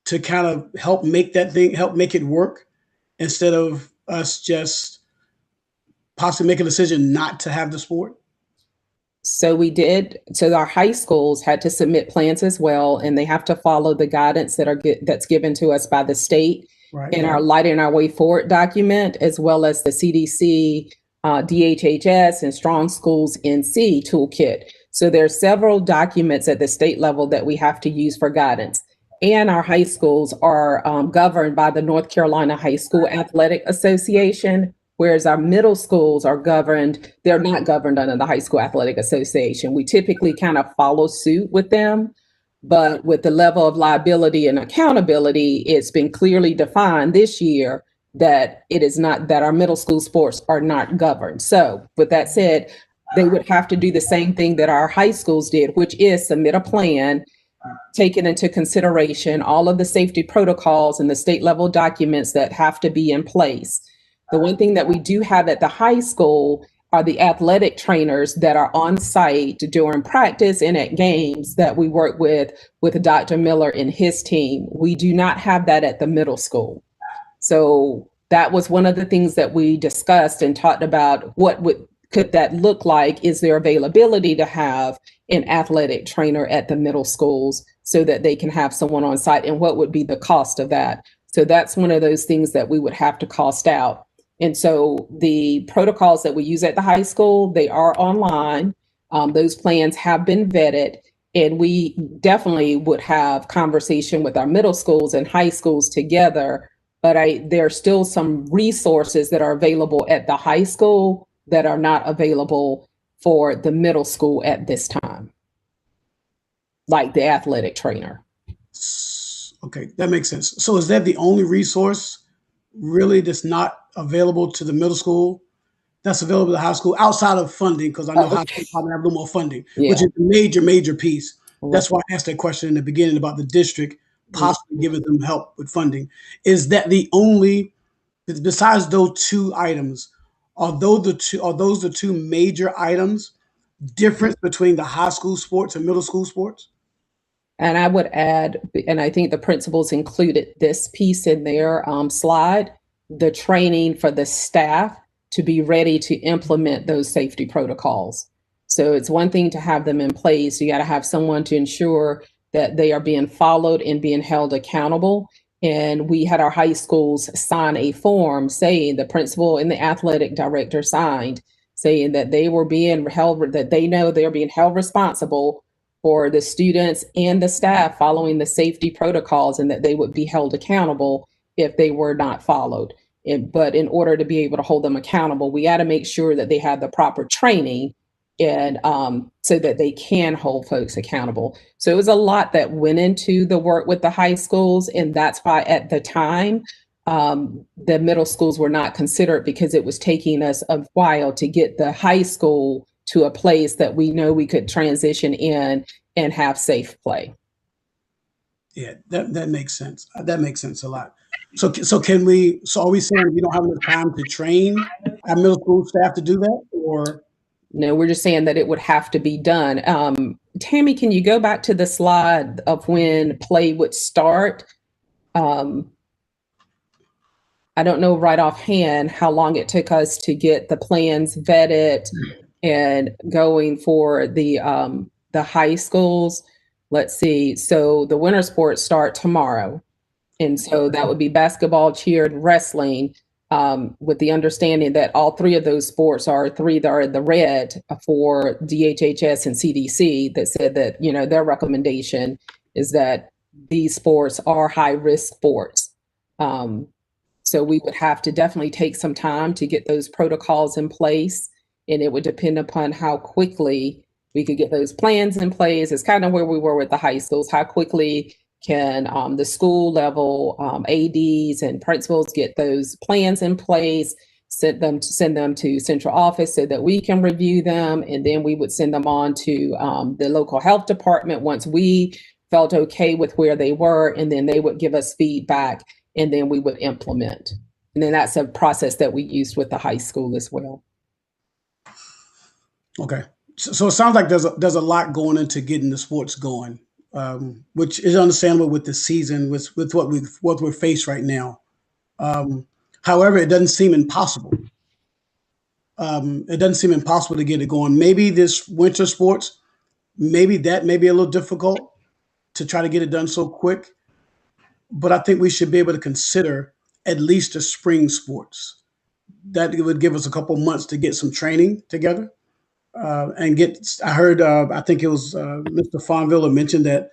to kind of help make it work, instead of us just possibly make a decision not to have the sport? So we did. So our high schools had to submit plans as well, and they have to follow the guidance that's given to us by the state in our Lighting Our Way Forward document, as well as the CDC, DHHS, and Strong Schools NC toolkit. So there are several documents at the state level that we have to use for guidance. And our high schools are governed by the North Carolina High School Athletic Association, whereas our middle schools are governed, they're not governed under the High School Athletic Association. We typically kind of follow suit with them, but with the level of liability and accountability, it's been clearly defined this year that it is not, that our middle school sports are not governed. So with that said, they would have to do the same thing that our high schools did, which is submit a plan, taking into consideration all of the safety protocols and the state level documents that have to be in place. The one thing that we do have at the high school are the athletic trainers that are on site during practice and at games that we work with Dr. Miller and his team. We do not have that at the middle school. So that was one of the things that we discussed and talked about. Could that look like? Is there availability to have an athletic trainer at the middle schools so that they can have someone on site, and what would be the cost of that? So that's one of those things that we would have to cost out. And so the protocols that we use at the high school, they are online. Those plans have been vetted, and we definitely would have conversation with our middle schools and high schools together. But there are still some resources that are available at the high school that are not available for the middle school at this time, like the athletic trainer. Okay, that makes sense. So is that the only resource really that's not available to the middle school, that's available to the high school outside of funding? Because I know high school probably have a little more funding, which is a major piece. That's why I asked that question in the beginning about the district possibly giving them help with funding. Is that the only, besides those two items, are those the two major items, difference between the high school sports and middle school sports? And I would add, and I think the principals included this piece in their slide, the training for the staff to be ready to implement those safety protocols. So it's one thing to have them in place. You got to have someone to ensure that they are being followed and being held accountable. And we had our high schools sign a form saying, the principal and the athletic director signed, saying that they were being held, that they know they're being held responsible for the students and the staff following the safety protocols, and that they would be held accountable if they were not followed. But in order to be able to hold them accountable, we got to make sure that they have the proper training, and so that they can hold folks accountable. So it was a lot that went into the work with the high schools, and that's why at the time the middle schools were not considered, because it was taking us a while to get the high school to a place that we know we could transition in and have safe play. Yeah, that makes sense. That makes sense a lot. So are we saying we don't have enough time to train our middle school staff to do that, or? No, we're just saying that it would have to be done. Tammy, can you go back to the slide of when play would start? I don't know right offhand how long it took us to get the plans vetted and going for the high schools. Let's see. So the winter sports start tomorrow. And so that would be basketball, cheer, and wrestling, with the understanding that all three of those sports are in the red for DHHS and CDC, that said that, their recommendation is that these sports are high-risk sports. So we would have to definitely take some time to get those protocols in place, and it would depend upon how quickly we could get those plans in place. It's kind of where we were with the high schools. How quickly can the school level ADs and principals get those plans in place, send them to central office so that we can review them, and then we would send them on to the local health department once we felt okay with where they were, and then they would give us feedback, and then we would implement. And then that's a process that we used with the high school as well. Okay, so it sounds like there's a lot going into getting the sports going, which is understandable with the season, with what we're faced right now. However, it doesn't seem impossible. It doesn't seem impossible to get it going. Maybe this winter sports, maybe that may be a little difficult to try to get it done so quick. But I think we should be able to consider at least the spring sports. That would give us a couple months to get some training together and get. I heard, I think it was Mr. Fonville mentioned that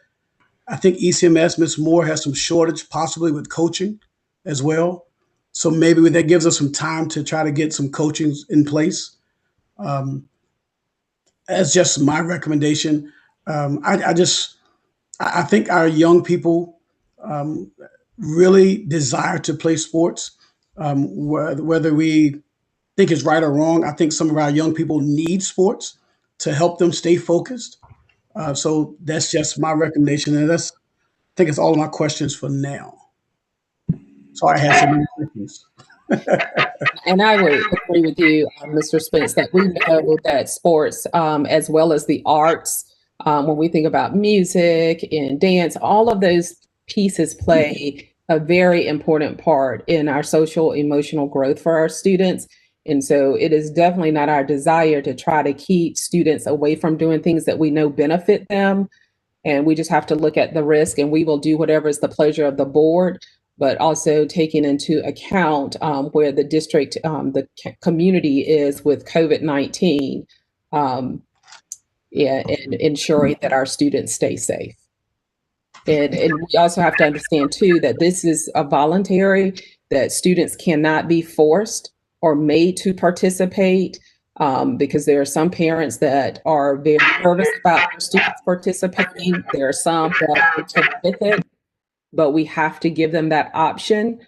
I think ECMS, Ms. Moore, has some shortage possibly with coaching as well. So maybe that gives us some time to try to get some coachings in place. That's just my recommendation. I think our young people really desire to play sports, whether we think it's right or wrong. I think some of our young people need sports to help them stay focused. So that's just my recommendation, and I think it's all of my questions for now. Sorry, I had so many questions. And I would agree with you, Mr. Spence, that we know that sports, as well as the arts, when we think about music and dance, all of those pieces play a very important part in our social emotional growth for our students. And so it is definitely not our desire to try to keep students away from doing things that we know benefit them. And we just have to look at the risk, and we will do whatever is the pleasure of the board, but also taking into account where the district, the community is with COVID-19, and ensuring that our students stay safe. And we also have to understand too that this is a voluntary, that students cannot be forced or made to participate, because there are some parents that are very nervous about their students participating. There are some that are okay with it, but we have to give them that option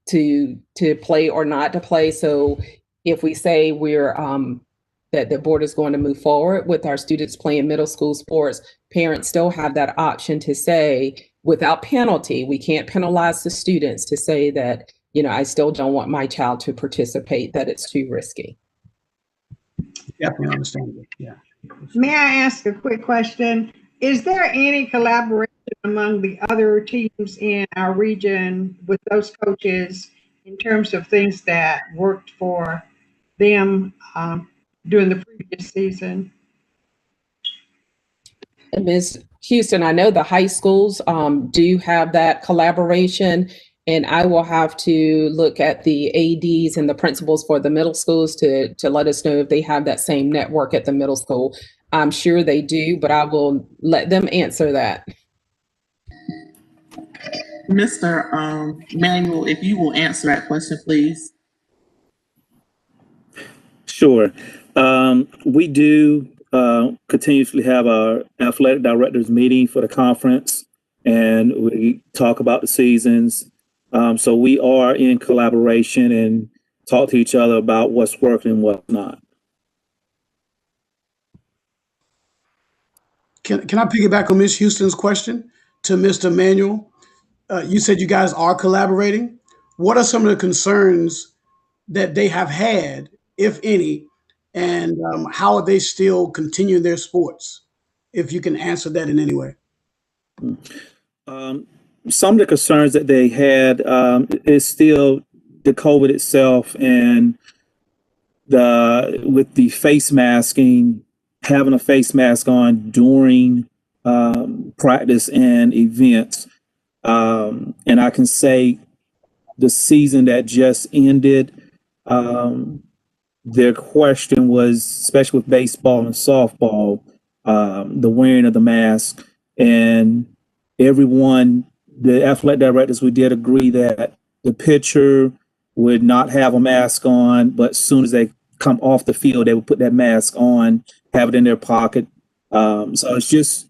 to play or not to play. So if we say we're that the board is going to move forward with our students playing middle school sports, parents still have that option to say, without penalty, we can't penalize the students, to say that, you know, I still don't want my child to participate, that it's too risky. Definitely understandable. Yeah. May I ask a quick question? Is there any collaboration among the other teams in our region with those coaches in terms of things that worked for them during the previous season? Ms. Houston, I know the high schools do have that collaboration, and I will have to look at the ADs and the principals for the middle schools to let us know if they have that same network at the middle school. I'm sure they do, but I will let them answer that. Mr. Manuel, if you will answer that question, please. Sure. We do continuously have our athletic directors meeting for the conference, and we talk about the seasons. So we are in collaboration and talk to each other about what's working and what's not. Can I piggyback on Ms. Houston's question to Mr. Manuel? You said you guys are collaborating. What are some of the concerns that they have had, if any, and how are they still continuing their sports? If you can answer that in any way. Some of the concerns that they had is still the COVID itself, and with the face masking, having a face mask on during practice and events. And I can say the season that just ended, their question was, especially with baseball and softball, the wearing of the mask. And everyone, the athletic directors, we did agree that the pitcher would not have a mask on, but as soon as they come off the field, they would put that mask on, have it in their pocket. So it's just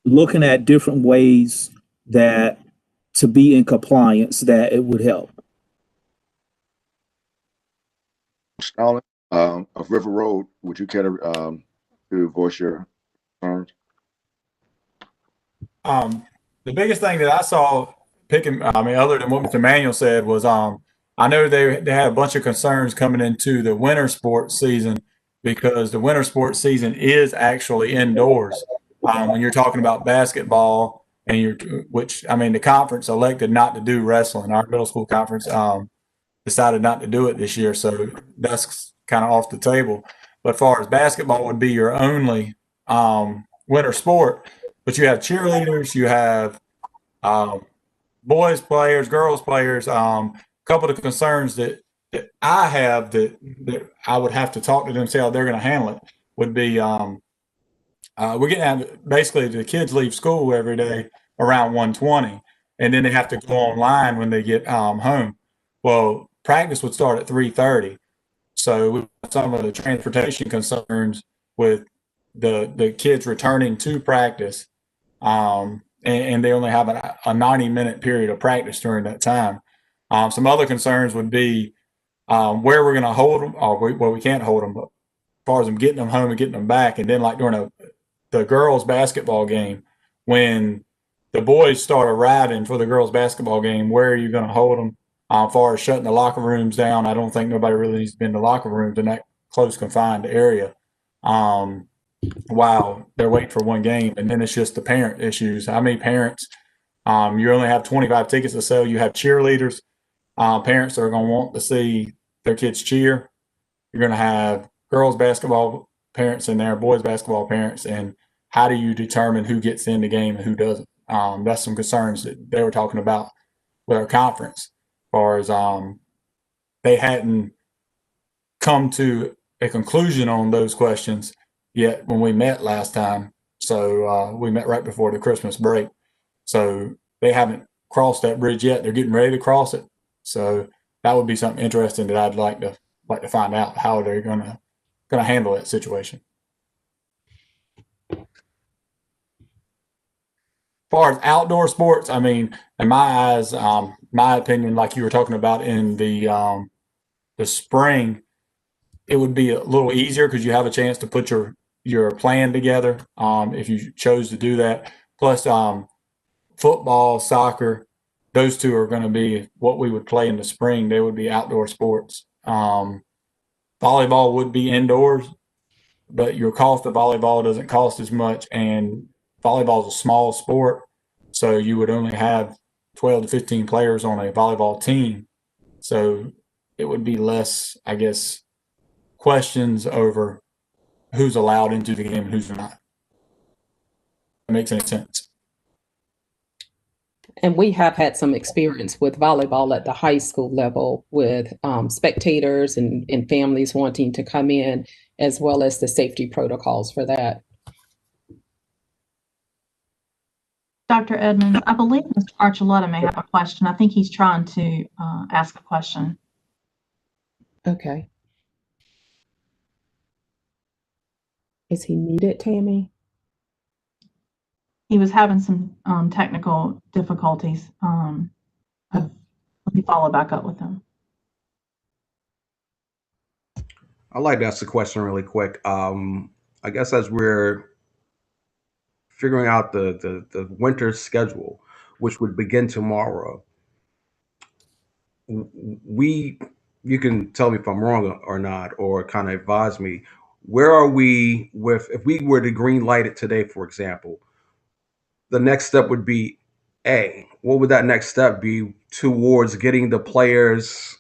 looking at different ways that to be in compliance, that it would help. Stalin, of River Road, would you care to voice your concerns? The biggest thing that I saw other than what Mr. Manuel said was, I know they had a bunch of concerns coming into the winter sports season, because the winter sports season is actually indoors. When you're talking about basketball, and the conference elected not to do wrestling. Our middle school conference decided not to do it this year, so that's kind of off the table. But as far as basketball would be your only winter sport, but you have cheerleaders, you have boys players, girls players. A couple of concerns that I have that I would have to talk to them, see how they're going to handle it, would be we're getting out, basically the kids leave school every day around 1:20, and then they have to go online when they get home. Well, practice would start at 3:30, so some of the transportation concerns with the kids returning to practice, and they only have a 90-minute period of practice during that time. Some other concerns would be where we're going to hold them, or we can't hold them, but as far as them getting them home and getting them back, and then like during the girls' basketball game, when the boys start arriving for the girls' basketball game, where are you going to hold them? As far as shutting the locker rooms down, I don't think nobody really needs to be in the locker rooms in that close confined area while they're waiting for one game. And then it's just the parent issues. How many parents? You only have 25 tickets to sell. You have cheerleaders. Parents are going to want to see their kids cheer. You're going to have girls basketball parents in there, boys basketball parents, and how do you determine who gets in the game and who doesn't? That's some concerns that they were talking about with our conference, as far as they hadn't come to a conclusion on those questions yet when we met last time. So we met right before the Christmas break. So they haven't crossed that bridge yet. They're getting ready to cross it. So that would be something interesting that I'd like to find out how they're gonna handle that situation. As far as outdoor sports, I mean, in my eyes, my opinion, like you were talking about in the spring, it would be a little easier because you have a chance to put your plan together if you chose to do that. Plus, football, soccer, those two are going to be what we would play in the spring. They would be outdoor sports. Volleyball would be indoors, but your cost of volleyball doesn't cost as much, and volleyball is a small sport, so you would only have 12 to 15 players on a volleyball team. So it would be less, I guess, questions over who's allowed into the game and who's not. That makes any sense. And we have had some experience with volleyball at the high school level with spectators and families wanting to come in, as well as the safety protocols for that. Dr. Edmonds, I believe Mr. Archuleta may have a question. I think he's trying to ask a question. Okay. Is he muted, Tammy? He was having some technical difficulties. Let me follow back up with him. I'd like to ask a question really quick. I guess as we're figuring out the winter schedule, which would begin tomorrow, you can tell me if I'm wrong or not, or kind of advise me. Where are we with, if we were to green light it today, for example, the next step would be what would that next step be towards getting the players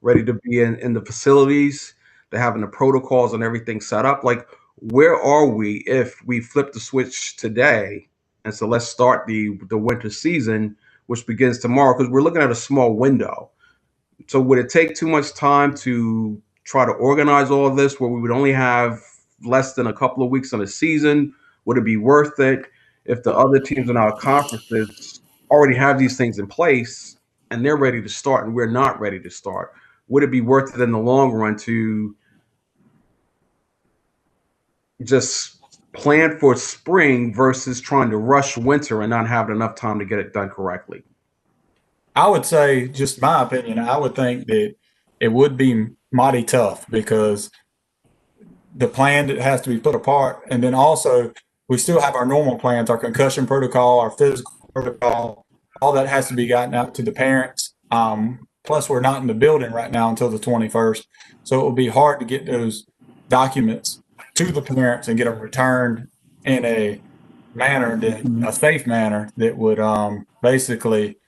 ready to be in the facilities, to having the protocols and everything set up? Like, where are we if we flip the switch today? And so let's start the winter season, which begins tomorrow, because we're looking at a small window. So would it take too much time to try to organize all of this where we would only have less than a couple of weeks on the season? Would it be worth it if the other teams in our conferences already have these things in place and they're ready to start and we're not ready to start? Would it be worth it in the long run to just plan for spring versus trying to rush winter and not having enough time to get it done correctly? I would say, just my opinion, I would think that it would be mighty tough because the plan that has to be put apart, and then also we still have our normal plans, our concussion protocol, our physical protocol, all that has to be gotten out to the parents. Plus, we're not in the building right now until the 21st, so it will be hard to get those documents to the parents and get them returned in a manner, a safe manner that would basically,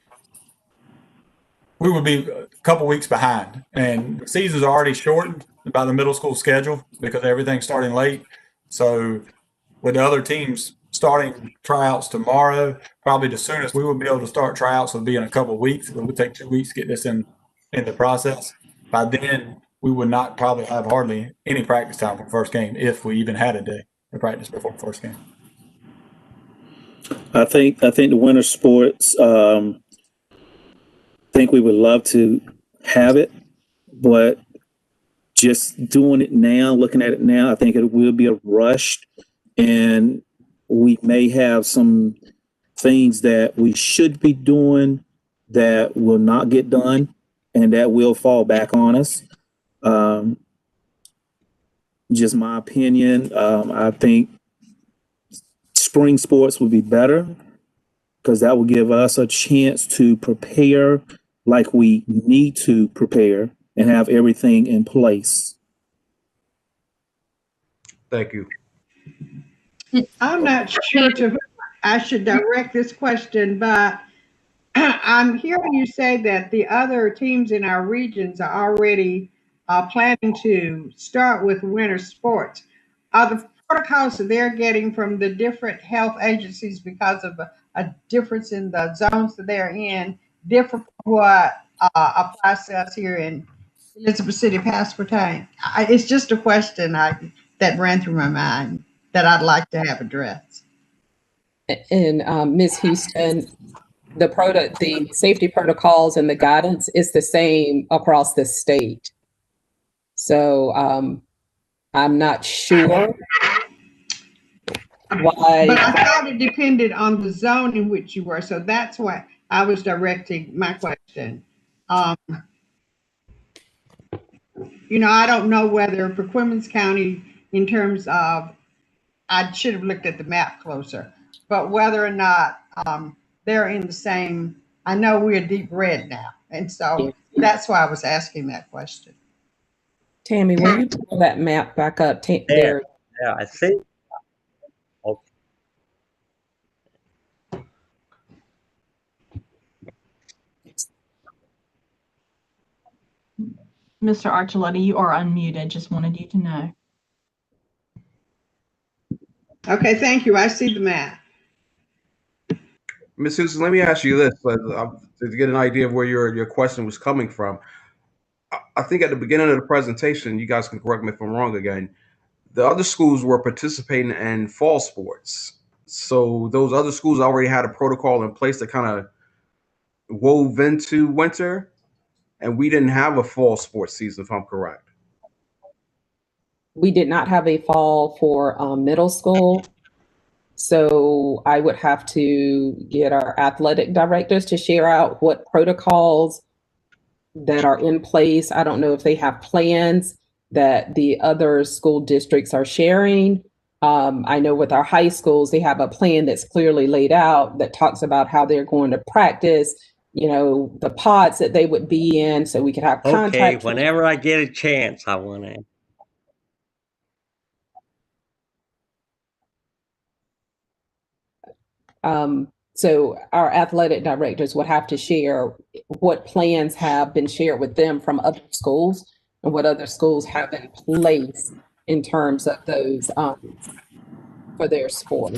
we would be couple weeks behind, and the season's already shortened by the middle school schedule because everything's starting late. So with the other teams starting tryouts tomorrow, probably the soonest we would be able to start tryouts would be in a couple of weeks. It would take 2 weeks to get this in the process. By then, we would not probably have hardly any practice time for the first game if we even had a day to practice before the first game. I think the winter sports. Think we would love to have it, but just doing it now, looking at it now, I think it will be a rush, and we may have some things that we should be doing that will not get done, and that will fall back on us. Just my opinion. I think spring sports would be better because that will give us a chance to prepare like we need to prepare and have everything in place. Thank you. I'm not sure to who I should direct this question, but I'm hearing you say that the other teams in our regions are already planning to start with winter sports. Are the protocols that they're getting from the different health agencies because of a difference in the zones that they're in different from what applies to us here in Elizabeth City Pasquotank? It's just a question that ran through my mind that I'd like to have addressed. And Ms. Houston, the safety protocols and the guidance is the same across the state. So I'm not sure why. But I thought it depended on the zone in which you were. So that's why I was directing my question. I don't know whether Perquimans County, in terms of, I should have looked at the map closer, but whether or not they're in the same, I know we're deep red now. And so that's why I was asking that question. Tammy, will you pull that map back up? There. Yeah, I think. Okay. Mr. Archuleta, you are unmuted. Just wanted you to know. Okay, thank you. I see the map. Ms. Houston, let me ask you this to get an idea of where your question was coming from. I think at the beginning of the presentation, you guys can correct me if I'm wrong again, the other schools were participating in fall sports. So those other schools already had a protocol in place that kind of wove into winter, and we didn't have a fall sports season, if I'm correct. We did not have a fall for middle school. So I would have to get our athletic directors to share out what protocols that are in place. I don't know if they have plans that the other school districts are sharing. I know with our high schools, they have a plan that's clearly laid out that talks about how they're going to practice, the pods that they would be in, so we could have contact. Okay, whenever I get a chance, I want to. So our athletic directors would have to share what plans have been shared with them from other schools and what other schools have in place in terms of those for their sport.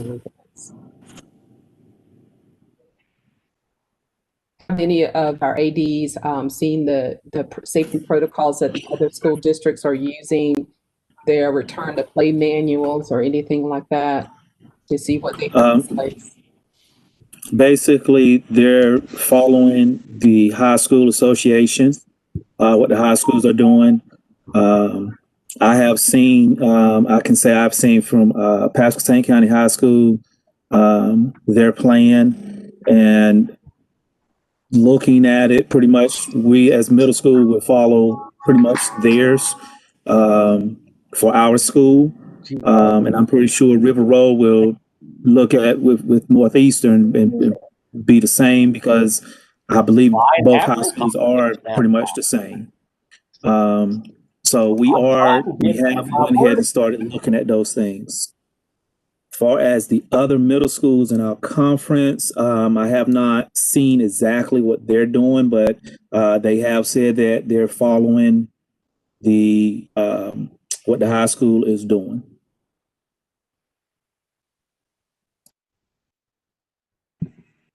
Have any of our ADs seen the safety protocols that the other school districts are using, their return to play manuals or anything like that, to see what they have in place? Basically, they're following the high school associations, what the high schools are doing. I have seen, I can say I've seen from Pasquotank County High School, their plan, and looking at it, pretty much we as middle school would follow pretty much theirs for our school. And I'm pretty sure River Road will look at with Northeastern and be the same, because I believe both high schools are pretty much the same. So we have went ahead and started looking at those things. far as the other middle schools in our conference, I have not seen exactly what they're doing, but they have said that they're following the what the high school is doing.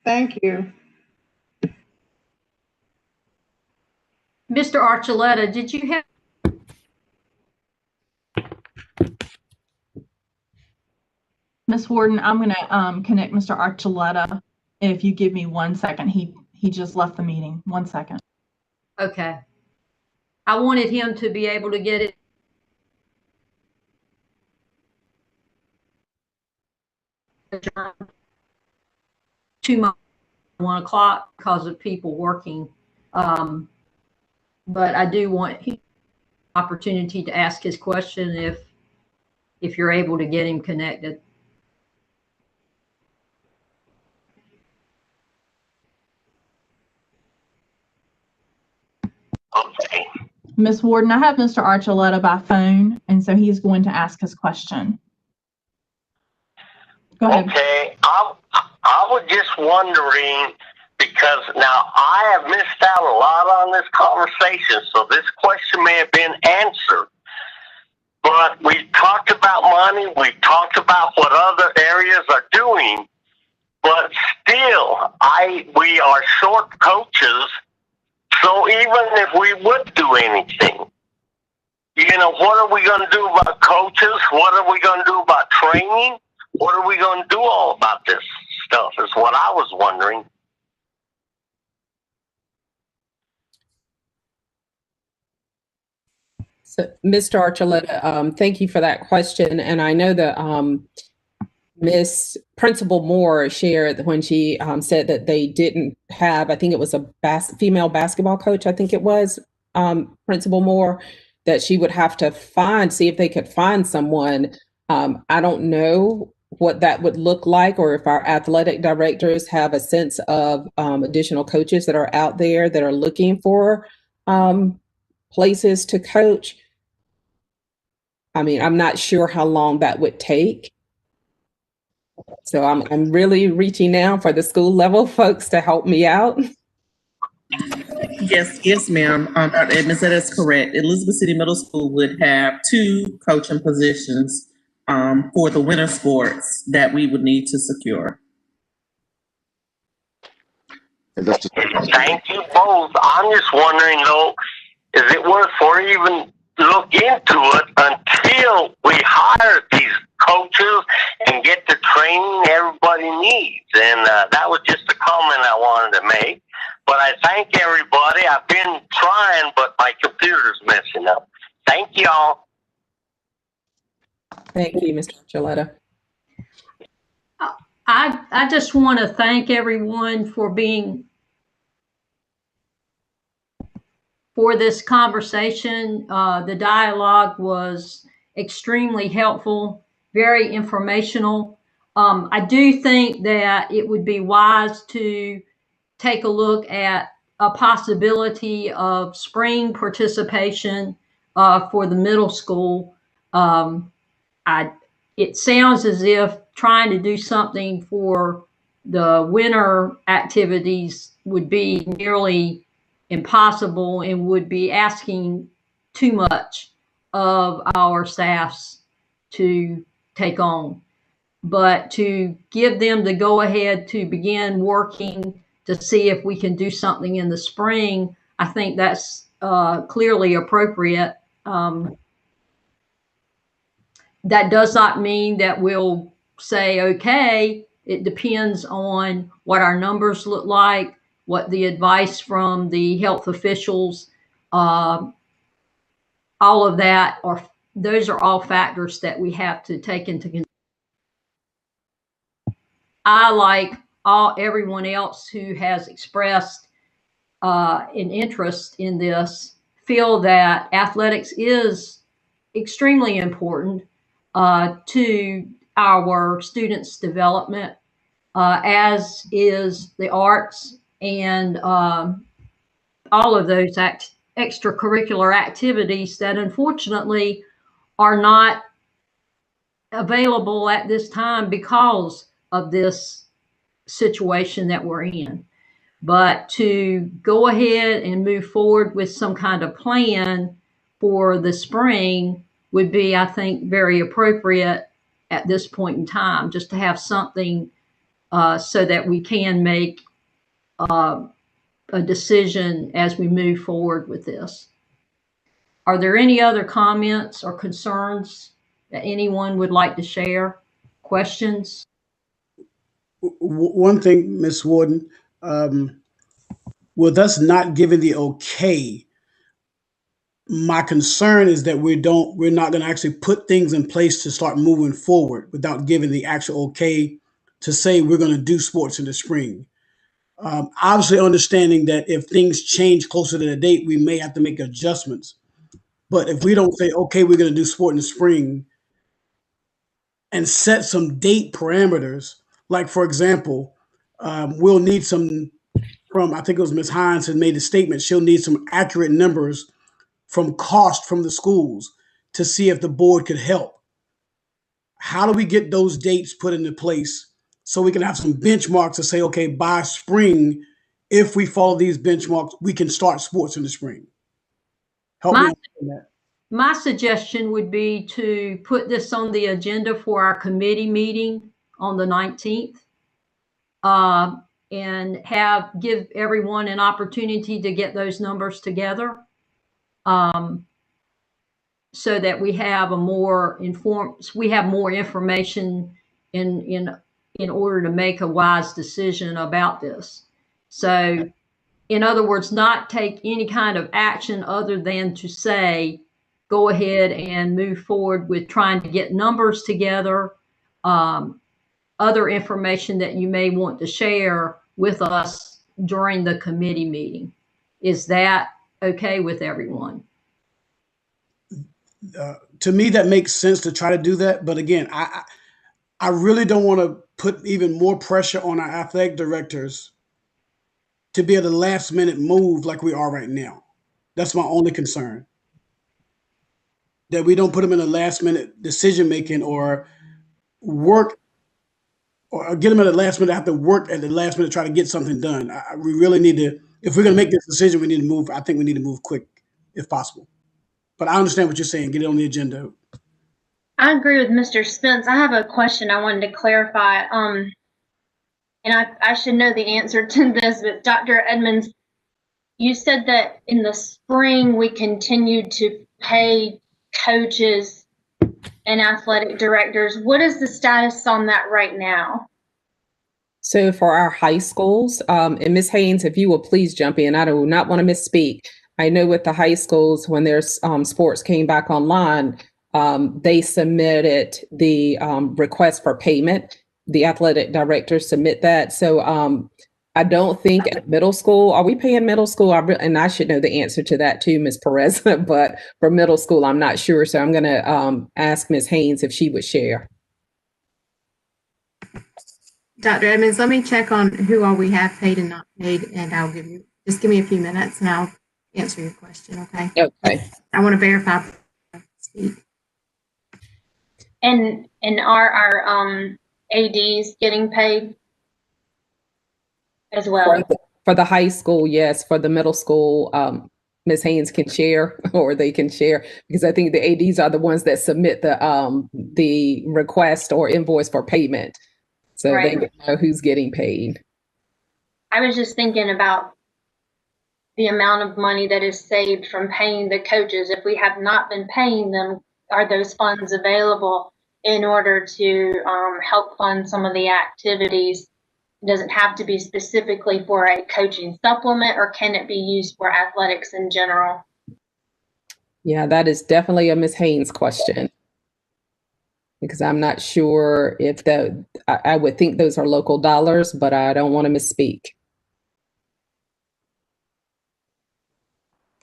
Thank you. Mr. Archuleta, did you have? Ms. Warden, I'm going to connect Mr. Archuleta. If you give me 1 second, he just left the meeting. 1 second. Okay. I wanted him to be able to get it. To 1 o'clock because of people working. But I do want opportunity to ask his question if you're able to get him connected. Okay. Ms. Warden, I have Mr. Archuleta by phone, and so he's going to ask his question. Go ahead. Okay, I was just wondering, because now I have missed out a lot on this conversation, so this question may have been answered. But we talked about money, we talked about what other areas are doing, but still, we are short coaches. So even if we would do anything, what are we going to do about coaches? What are we going to do about training? What are we going to do all about this stuff is what I was wondering. So, Mr. Archuleta, thank you for that question. And I know that Miss Principal Moore shared when she said that they didn't have, I think it was a female basketball coach, I think it was, Principal Moore, that she would have to see if they could find someone. I don't know what that would look like, or if our athletic directors have a sense of additional coaches that are out there that are looking for places to coach. I mean, I'm not sure how long that would take. So I'm really reaching now for the school level folks to help me out. Yes, ma'am. Dr. Edmonds, that is correct. Elizabeth City Middle School would have 2 coaching positions for the winter sports that we would need to secure. Thank you both. I'm just wondering, though, is it worth for even look into it until we hire these coaches and get the training everybody needs? And that was just a comment I wanted to make. But I thank everybody. I've been trying, but my computer's messing up. Thank y'all. Thank you, Mr. Archuleta. I just want to thank everyone for this conversation. The dialogue was extremely helpful, very informational. I do think that it would be wise to take a look at a possibility of spring participation for the middle school. It sounds as if trying to do something for the winter activities would be nearly impossible and would be asking too much of our staffs to take on. But to give them the go-ahead to begin working to see if we can do something in the spring, I think that's clearly appropriate. That does not mean that we'll say, okay, it depends on what our numbers look like, what the advice from the health officials, all of that, those are all factors that we have to take into consideration. I, like everyone else who has expressed an interest in this, feel that athletics is extremely important to our students' development, as is the arts and all of those extracurricular activities that unfortunately are not available at this time because of this situation that we're in. But to go ahead and move forward with some kind of plan for the spring would be, I think, very appropriate at this point in time, just to have something so that we can make a decision as we move forward with this. Are there any other comments or concerns that anyone would like to share? Questions? One thing, Ms. Warden, with us not giving the okay, my concern is that we're not going to actually put things in place to start moving forward without giving the actual okay to say we're going to do sports in the spring. Obviously understanding that if things change closer to the date, we may have to make adjustments. But if we don't say, okay, we're going to do sport in the spring and set some date parameters, like for example, we'll need some from, I think it was Ms. Hines had made a statement, she'll need some accurate numbers from cost from the schools to see if the board could help. How do we get those dates put into place so we can have some benchmarks to say, okay, by spring, if we follow these benchmarks, we can start sports in the spring? Help me on that. My suggestion would be to put this on the agenda for our committee meeting on the 19th and give everyone an opportunity to get those numbers together so that we have more information in order to make a wise decision about this. So in other words, not take any kind of action other than to say, go ahead and move forward with trying to get numbers together, other information that you may want to share with us during the committee meeting. Is that okay with everyone? To me, that makes sense to try to do that. But again, I really don't want to put even more pressure on our athletic directors to be able to last minute move like we are right now. That's my only concern. That we don't put them in a last minute decision making or work or get them at the last minute, have to work at the last minute, try to get something done. We really need to, if we're going to make this decision, we need to move. I think we need to move quick if possible. But I understand what you're saying. Get it on the agenda. I agree with Mr. Spence. I have a question I wanted to clarify. And I should know the answer to this, but Dr. Edmonds, you said that in the spring we continued to pay coaches and athletic directors. What is the status on that right now? So for our high schools, and Ms. Haynes, if you will please jump in, I do not want to misspeak. I know with the high schools, when their sports came back online, they submitted the request for payment. The athletic directors submit that. So I don't think at middle school, are we paying middle school? And I should know the answer to that too, Ms. Perez, but for middle school, I'm not sure. So I'm going to ask Ms. Haynes if she would share. Dr. Edmonds, let me check on who all we have paid and not paid, and I'll just give me a few minutes and I'll answer your question, okay? Okay. I want to verify. And are our ADs getting paid as well? For the high school, yes. For the middle school, Ms. Haynes can share, or they can share, because I think the ADs are the ones that submit the request or invoice for payment. So Right. They know who's getting paid. I was just thinking about the amount of money that is saved from paying the coaches. If we have not been paying them, are those funds available in order to help fund some of the activities? It doesn't have to be specifically for a coaching supplement, or can it be used for athletics in general? Yeah, that is definitely a Ms. Haynes question, because I'm not sure if I would think those are local dollars, but I don't want to misspeak.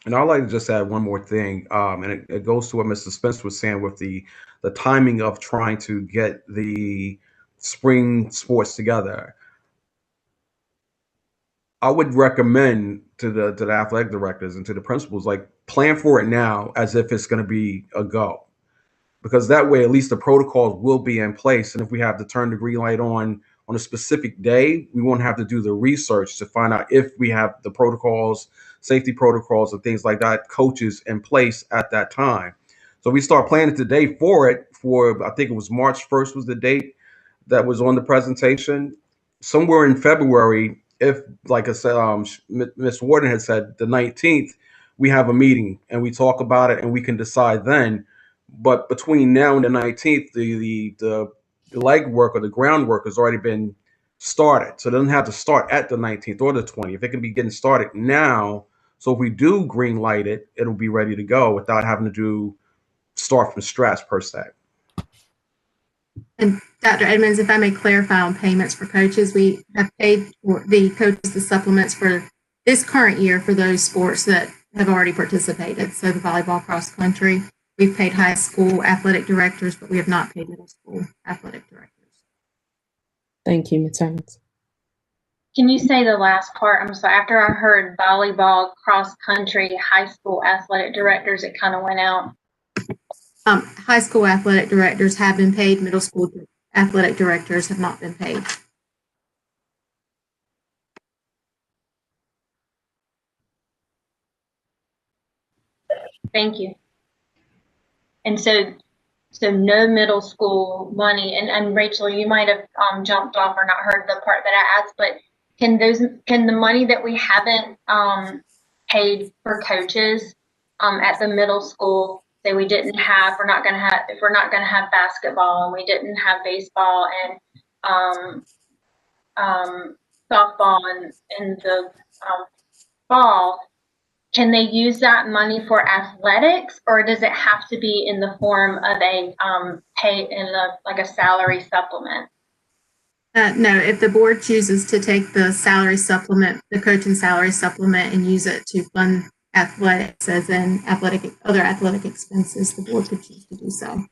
And I'd like to just add one more thing, and it goes to what Mr. Spence was saying with the timing of trying to get the spring sports together. I would recommend to the athletic directors and to the principals, like, plan for it now as if it's going to be a go. because that way at least the protocols will be in place. And if we have to turn the green light on a specific day, we won't have to do the research to find out if we have the protocols, safety protocols and things like that, coaches in place at that time. So we start planning today for it. For I think it was March 1st was the date that was on the presentation. Somewhere in February, if like I said, Ms. Warden had said the 19th, we have a meeting and we talk about it and we can decide then. But between now and the 19th, the legwork or the groundwork has already been started. So it doesn't have to start at the 19th or the 20th. It can be getting started now. So if we do green light it, it'll be ready to go without having to start from scratch per se. And Dr. Edmonds, if I may clarify on payments for coaches, we have paid the coaches the supplements for this current year for those sports that have already participated. So the volleyball, cross country, we've paid high school athletic directors, but we have not paid middle school athletic directors. Thank you, Ms. Evans. Can you say the last part? I'm sorry. After I heard volleyball, cross country, high school athletic directors, it kind of went out. High school athletic directors have been paid. Middle school athletic directors have not been paid. Thank you. And so no middle school money. And Rachel, you might have jumped off or not heard the part that I asked, but can the money that we haven't paid for coaches at the middle school, say we didn't have, if we're not going to have basketball and we didn't have baseball and softball in the fall, can they use that money for athletics, or does it have to be in the form of a pay in like a salary supplement? No, if the board chooses to take the salary supplement, the coaching salary supplement, and use it to fund athletics, as in other athletic expenses, the board could choose to do so.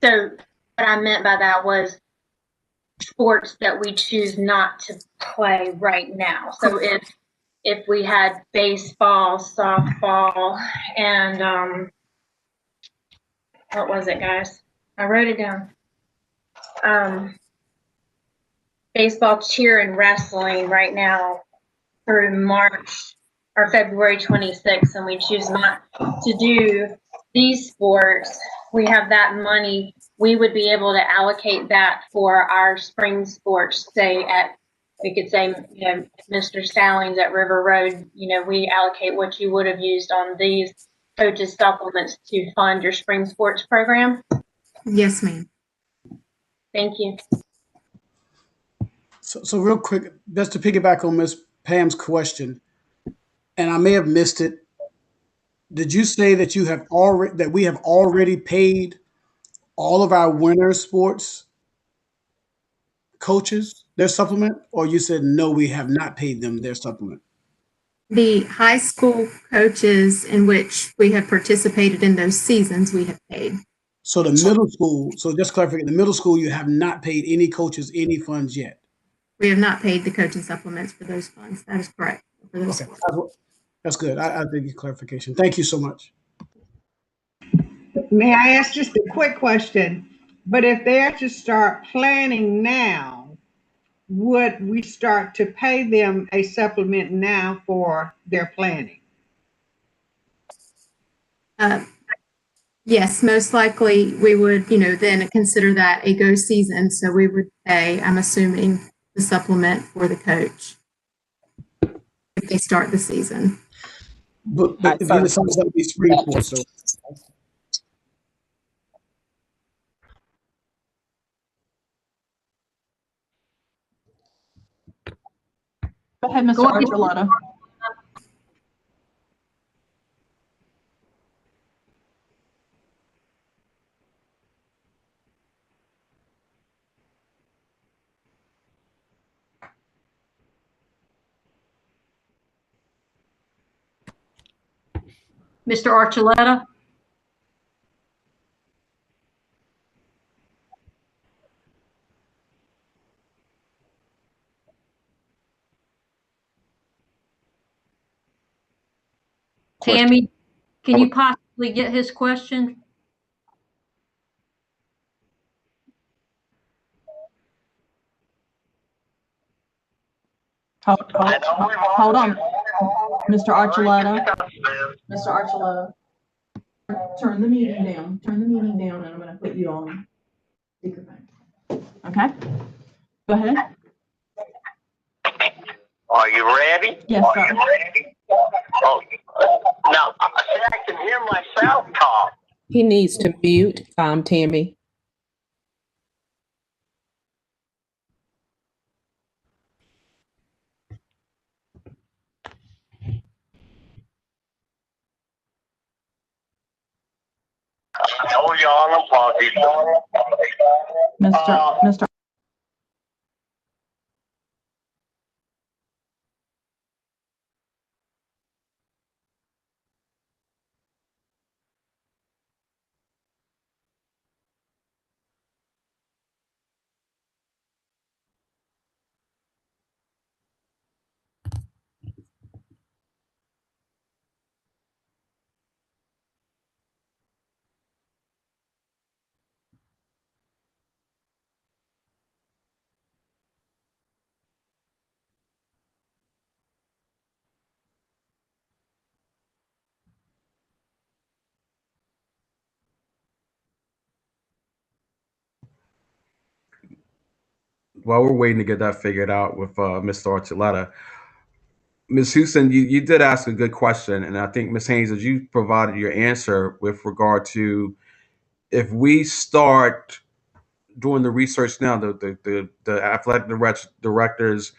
So what I meant by that was sports that we choose not to play right now. So if we had baseball, softball, and what was it, guys? I wrote it down. Baseball, cheer, and wrestling right now through March or February 26th, and we choose not to do these sports, we have that money. We would be able to allocate that for our spring sports, say we could say, Mr. Stallings at River Road, we allocate what you would have used on these coaches supplements to fund your spring sports program. Yes, ma'am. Thank you. So real quick, just to piggyback on Ms. Pam's question, and I may have missed it. Did you say that we have already paid all of our winter sports coaches their supplement, or you said no, we have not paid them their supplement? The high school coaches in which we have participated in those seasons, we have paid. So the middle school, so just clarifying, the middle school, you have not paid any coaches any funds yet? We have not paid the coaching supplements for those funds. That is correct. Okay, that's good. I think it's clarification. Thank you so much. May I ask just a quick question? But if they are to start planning now, would we start to pay them a supplement now for their planning? Yes, most likely we would, then consider that a go season. So we would pay, I'm assuming, the supplement for the coach if they start the season. But again, it's something that would be spring sports. So. Go ahead, Mr. Archuleta. Mr. Archuleta? Tammy, can you possibly get his question? Hold on. Mr. Archuleta. Mr. Archuleta. Turn the meeting down. Turn the meeting down, and I'm going to put you on speakerphone. Okay? Go ahead. Are you ready? Yes, sir. Oh, now, see, I can hear myself talk. He needs to mute, Tammy. Oh, you're on apology. Mr. While we're waiting to get that figured out with Mr. Archuleta, Ms. Houston, you did ask a good question, and I think Ms. Haynes, as you provided your answer with regard to if we start doing the research now, the athletic directors,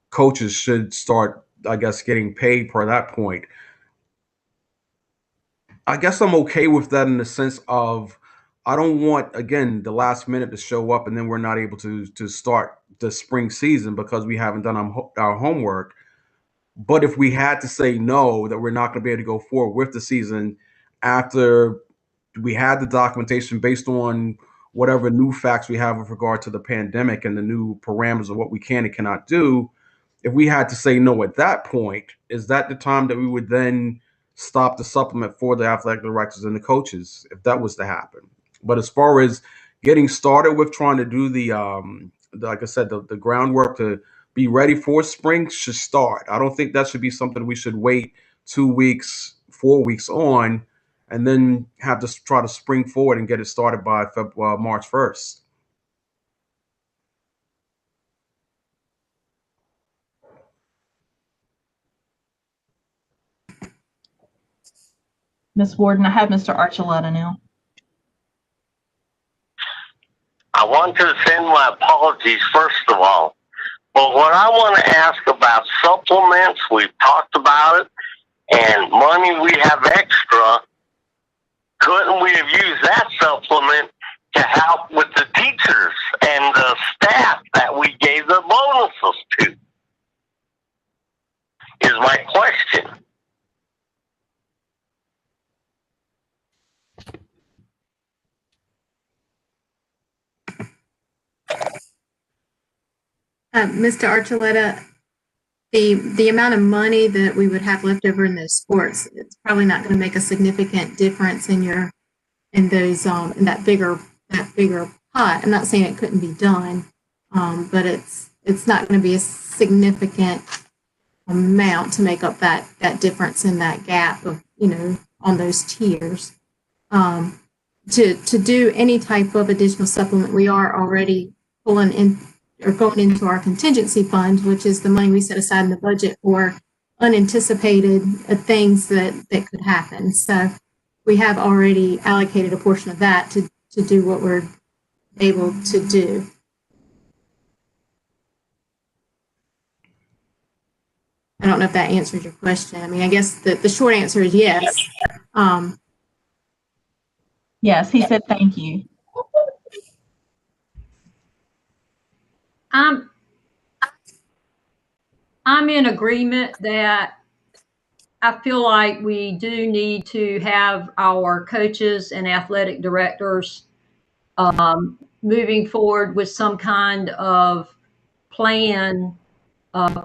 coaches should start, I guess, getting paid per that point. I guess I'm okay with that in the sense of I don't want, again, the last minute to show up and then we're not able to start the spring season because we haven't done our homework. But if we had to say no, that we're not going to be able to go forward with the season after we had the documentation based on whatever new facts we have with regard to the pandemic and the new parameters of what we can and cannot do, if we had to say no at that point, is that the time that we would then stop the supplement for the athletic directors and the coaches if that was to happen? But as far as getting started with trying to do the like I said, the groundwork to be ready for spring should start. I don't think that should be something we should wait 2 weeks, 4 weeks on, and then have to try to spring forward and get it started by March 1st. Ms. Warden, I have Mr. Archuleta now. I want to send my apologies first of all. But what I want to ask about supplements, we've talked about it, and money we have extra, couldn't we have used that supplement to help with the teachers and the staff that we gave the bonuses to? Is my question. Mr. Archuleta, the amount of money that we would have left over in those sports, it's probably not going to make a significant difference in that bigger pot. I'm not saying it couldn't be done, but it's not going to be a significant amount to make up that difference in that gap of, on those tiers. To do any type of additional supplement, we are already pulling in or going into our contingency fund, which is the money we set aside in the budget for unanticipated things that could happen. So we have already allocated a portion of that to do what we're able to do. I don't know if that answers your question. I mean, I guess the short answer is yes. Yes, he said thank you. I'm in agreement that I feel like we do need to have our coaches and athletic directors moving forward with some kind of plan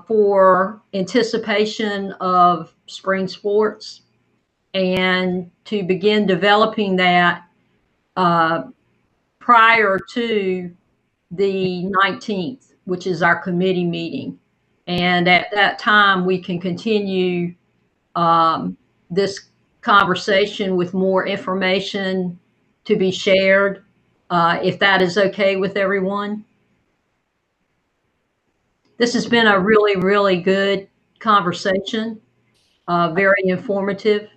for anticipation of spring sports, and to begin developing that prior to the 19th, which is our committee meeting. And at that time, we can continue this conversation with more information to be shared, if that is okay with everyone. This has been a really, really good conversation, very informative.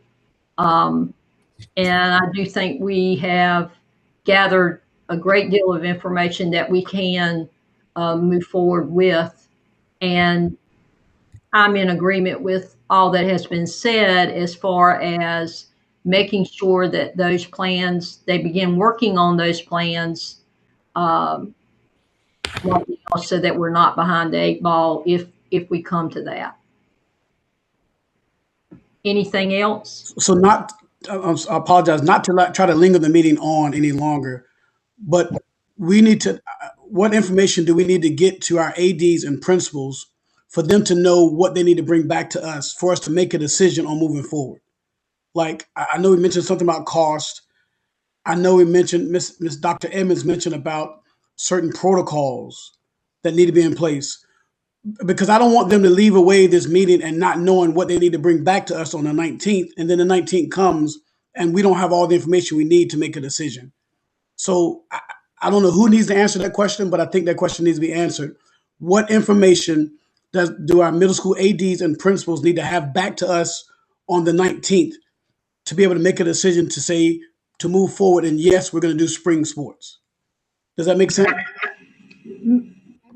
And I do think we have gathered a great deal of information that we can move forward with. And I'm in agreement with all that has been said as far as making sure that those plans, they begin working on those plans, so that we're not behind the 8 ball if we come to that. Anything else? So not, I apologize, not to try to linger the meeting on any longer, but we need to, what information do we need to get to our ADs and principals for them to know what they need to bring back to us for us to make a decision on moving forward? Like, I know we mentioned something about cost. I know we mentioned, Miss Dr. Edmonds mentioned about certain protocols that need to be in place, because I don't want them to leave away this meeting and not knowing what they need to bring back to us on the 19th. And then the 19th comes and we don't have all the information we need to make a decision. So I don't know who needs to answer that question, but I think that question needs to be answered. What information do our middle school ADs and principals need to have back to us on the 19th to be able to make a decision to say, to move forward, and yes, we're going to do spring sports? Does that make sense?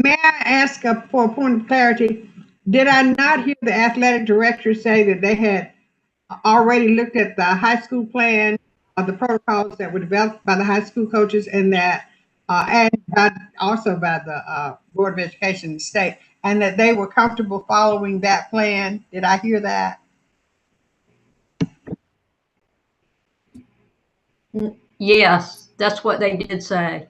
May I ask for a point of clarity? Did I not hear the athletic director say that they had already looked at the high school plan, the protocols that were developed by the high school coaches, and that also by the Board of Education in the state, and that they were comfortable following that plan? Did I hear that? Yes, that's what they did say.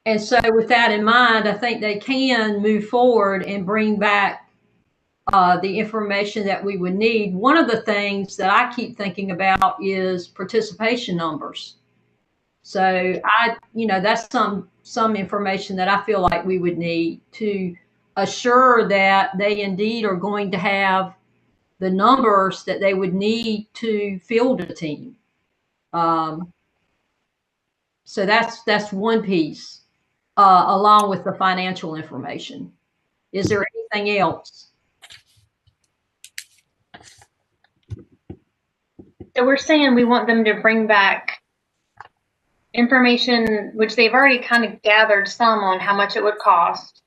And so with that in mind, I think they can move forward and bring back the information that we would need. One of the things that I keep thinking about is participation numbers. So that's some information that I feel like we would need to assure that they indeed are going to have the numbers that they would need to field a team. So that's one piece, along with the financial information. Is there anything else? So we're saying we want them to bring back information, which they've already kind of gathered some on how much it would cost,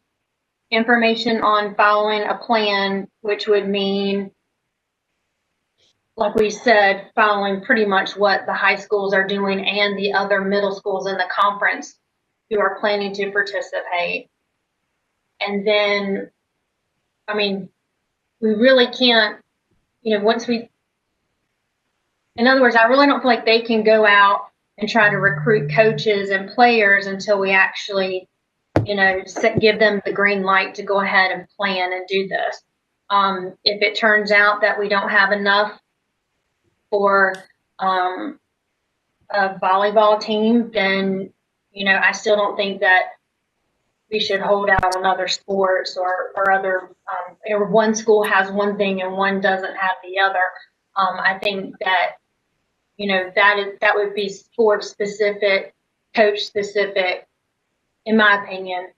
information on following a plan, which would mean, like we said, following pretty much what the high schools are doing and the other middle schools in the conference who are planning to participate. And then, I mean, we really can't, once we, in other words, I really don't feel like they can go out and try to recruit coaches and players until we actually, give them the green light to go ahead and plan and do this. If it turns out that we don't have enough for a volleyball team, then, I still don't think that we should hold out on other sports or other, or one school has one thing and one doesn't have the other. I think that, that would be sport specific, coach specific, in my opinion.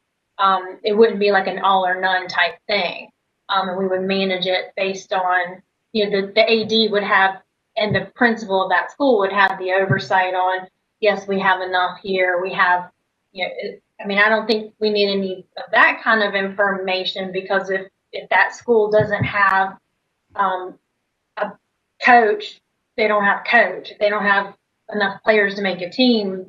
It wouldn't be like an all or none type thing. And we would manage it based on, the AD would have, and the principal of that school would have the oversight on, yes, we have enough here. We have, I don't think we need any of that kind of information, because if that school doesn't have a coach, they don't have coach. If they don't have enough players to make a team,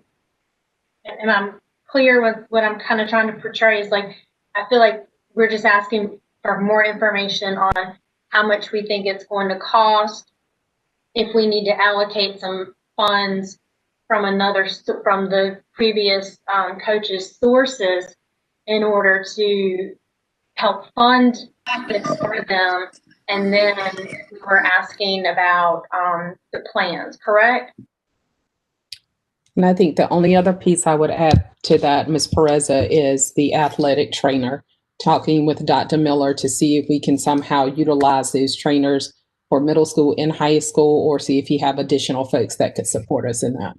and I'm clear with what I'm kind of trying to portray is, like, I feel like we're just asking for more information on how much we think it's going to cost, if we need to allocate some funds from the previous coaches' sources in order to help fund this for them. And then we're asking about the plans, correct? And I think the only other piece I would add to that, Ms. Pereza, is the athletic trainer. talking with Dr. Miller to see if we can somehow utilize those trainers for middle school and high school, or see if you have additional folks that could support us in that.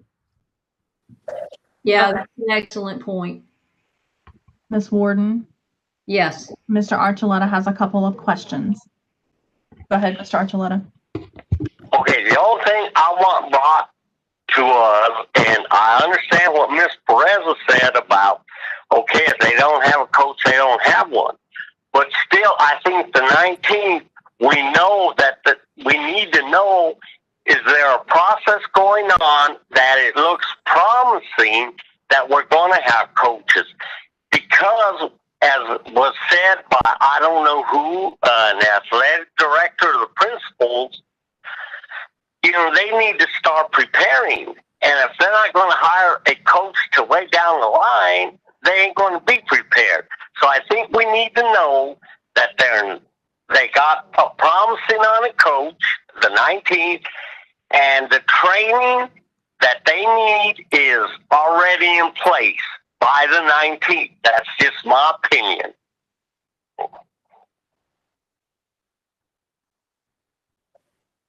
Yeah, that's an excellent point. Ms. Warden? Yes. Mr. Archuleta has a couple of questions. Go ahead, Mr. Archuleta. Okay, the only thing I want brought to us, and I understand what Ms. Perez said about, okay, if they don't have a coach, they don't have one. But still, I think the 19th, we know that we need to know, is there a process going on that it looks promising that we're going to have coaches? Because, as was said by, I don't know who, an athletic director or the principals, you know, they need to start preparing. And if they're not going to hire a coach to way down the line, they ain't going to be prepared. So I think we need to know that they got a promising on a coach, the 19th, and the training that they need is already in place by the 19th. That's just my opinion.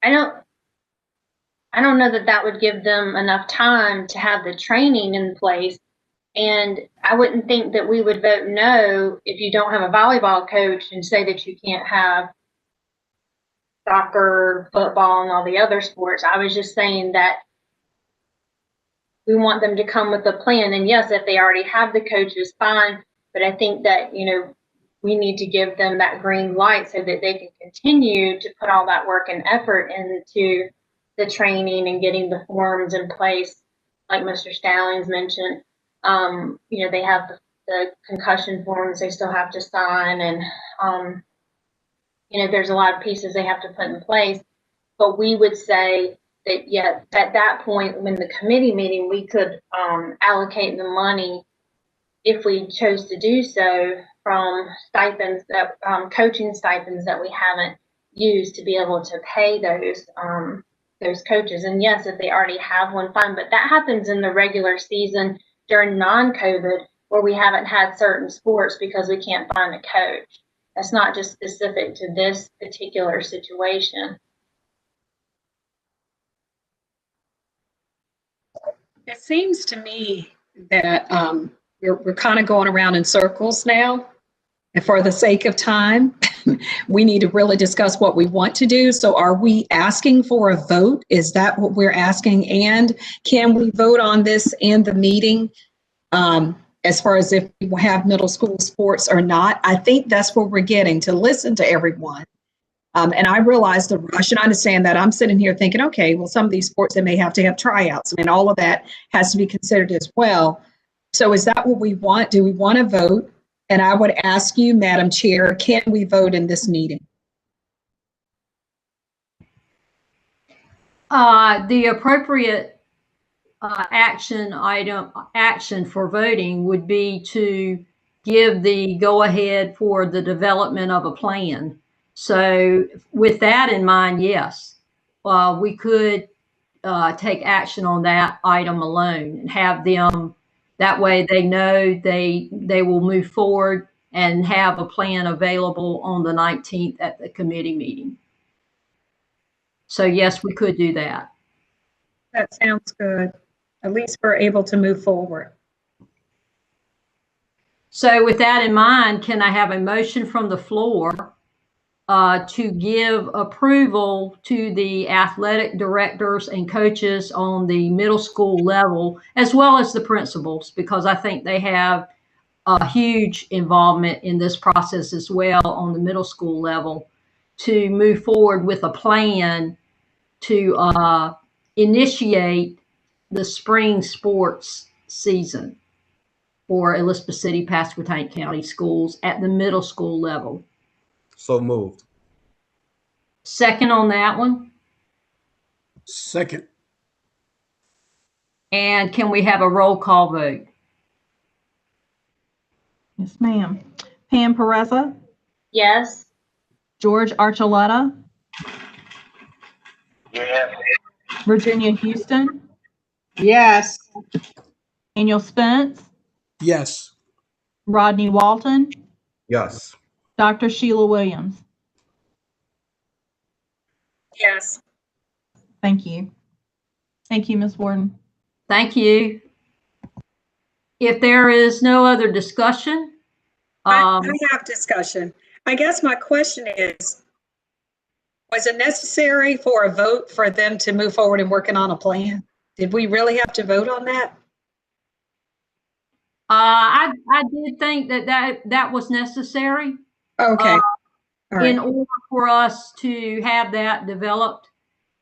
I don't know that that would give them enough time to have the training in place. And I wouldn't think that we would vote no if you don't have a volleyball coach and say that you can't have soccer, football, and all the other sports. I was just saying that we want them to come with a plan. And yes, if they already have the coaches, fine. But I think that, you know, we need to give them that green light so that they can continue to put all that work and effort into the training and getting the forms in place, like Mr. Stallings mentioned. You know, they have the concussion forms they still have to sign, and you know, there's a lot of pieces they have to put in place. But we would say that, yeah, at that point, when the committee meeting, we could allocate the money, if we chose to do so, from stipends, that coaching stipends that we haven't used, to be able to pay those coaches. And yes, if they already have one, fine. But that happens in the regular season during non-COVID, where we haven't had certain sports because we can't find a coach. That's not just specific to this particular situation. It seems to me that we're kind of going around in circles now. And for the sake of time, we need to really discuss what we want to do. So are we asking for a vote? Is that what we're asking? And can we vote on this in the meeting as far as if we have middle school sports or not? I think that's what we're getting, to listen to everyone. And I realize the rush, and I understand that. I'm sitting here thinking, okay, well, some of these sports, they may have to have tryouts, and all of that has to be considered as well. So is that what we want? Do we want to vote? And I would ask you, Madam Chair, can we vote in this meeting? The appropriate action for voting would be to give the go-ahead for the development of a plan. So with that in mind, yes, we could take action on that item alone and have them, that way they know they will move forward and have a plan available on the 19th at the committee meeting. So yes, we could do that. That sounds good. At least we're able to move forward. So with that in mind, can I have a motion from the floor to give approval to the athletic directors and coaches on the middle school level, as well as the principals, because I think they have a huge involvement in this process as well on the middle school level, to move forward with a plan to initiate the spring sports season for Elizabeth City, Pasquotank County schools at the middle school level. So moved. Second on that one? Second. And can we have a roll call vote? Yes, ma'am. Pam Pereza? Yes. George Archuleta? Yes. Virginia Houston? Yes. Daniel Spence? Yes. Rodney Walton? Yes. Dr. Sheila Williams. Yes. Thank you. Thank you, Ms. Warden. Thank you. If there is no other discussion, I have discussion. I guess my question is, was it necessary for a vote for them to move forward and working on a plan? Did we really have to vote on that? I did think that was necessary. Okay. All right. In order for us to have that developed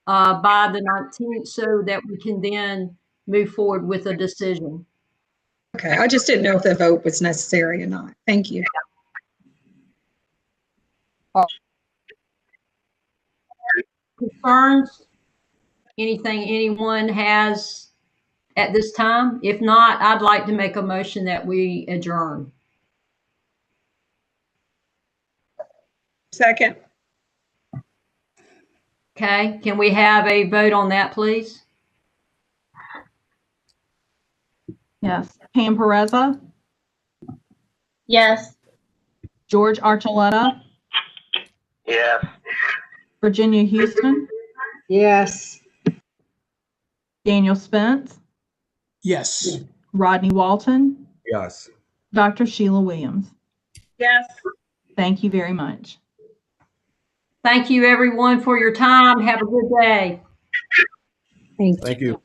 by the 19th so that we can then move forward with a decision. Okay, I just didn't know if the vote was necessary or not. Thank you. Concerns? Anything anyone has at this time? If not, I'd like to make a motion that we adjourn. Second. Okay, can we have a vote on that, please? Yes. Pam Pereza, Yes. George Archuleta, Yes. Virginia Houston, Yes. Daniel Spence, Yes. Rodney Walton, Yes. Dr. Sheila Williams. Yes. Thank you very much. Thank you, everyone, for your time. Have a good day. Thank you.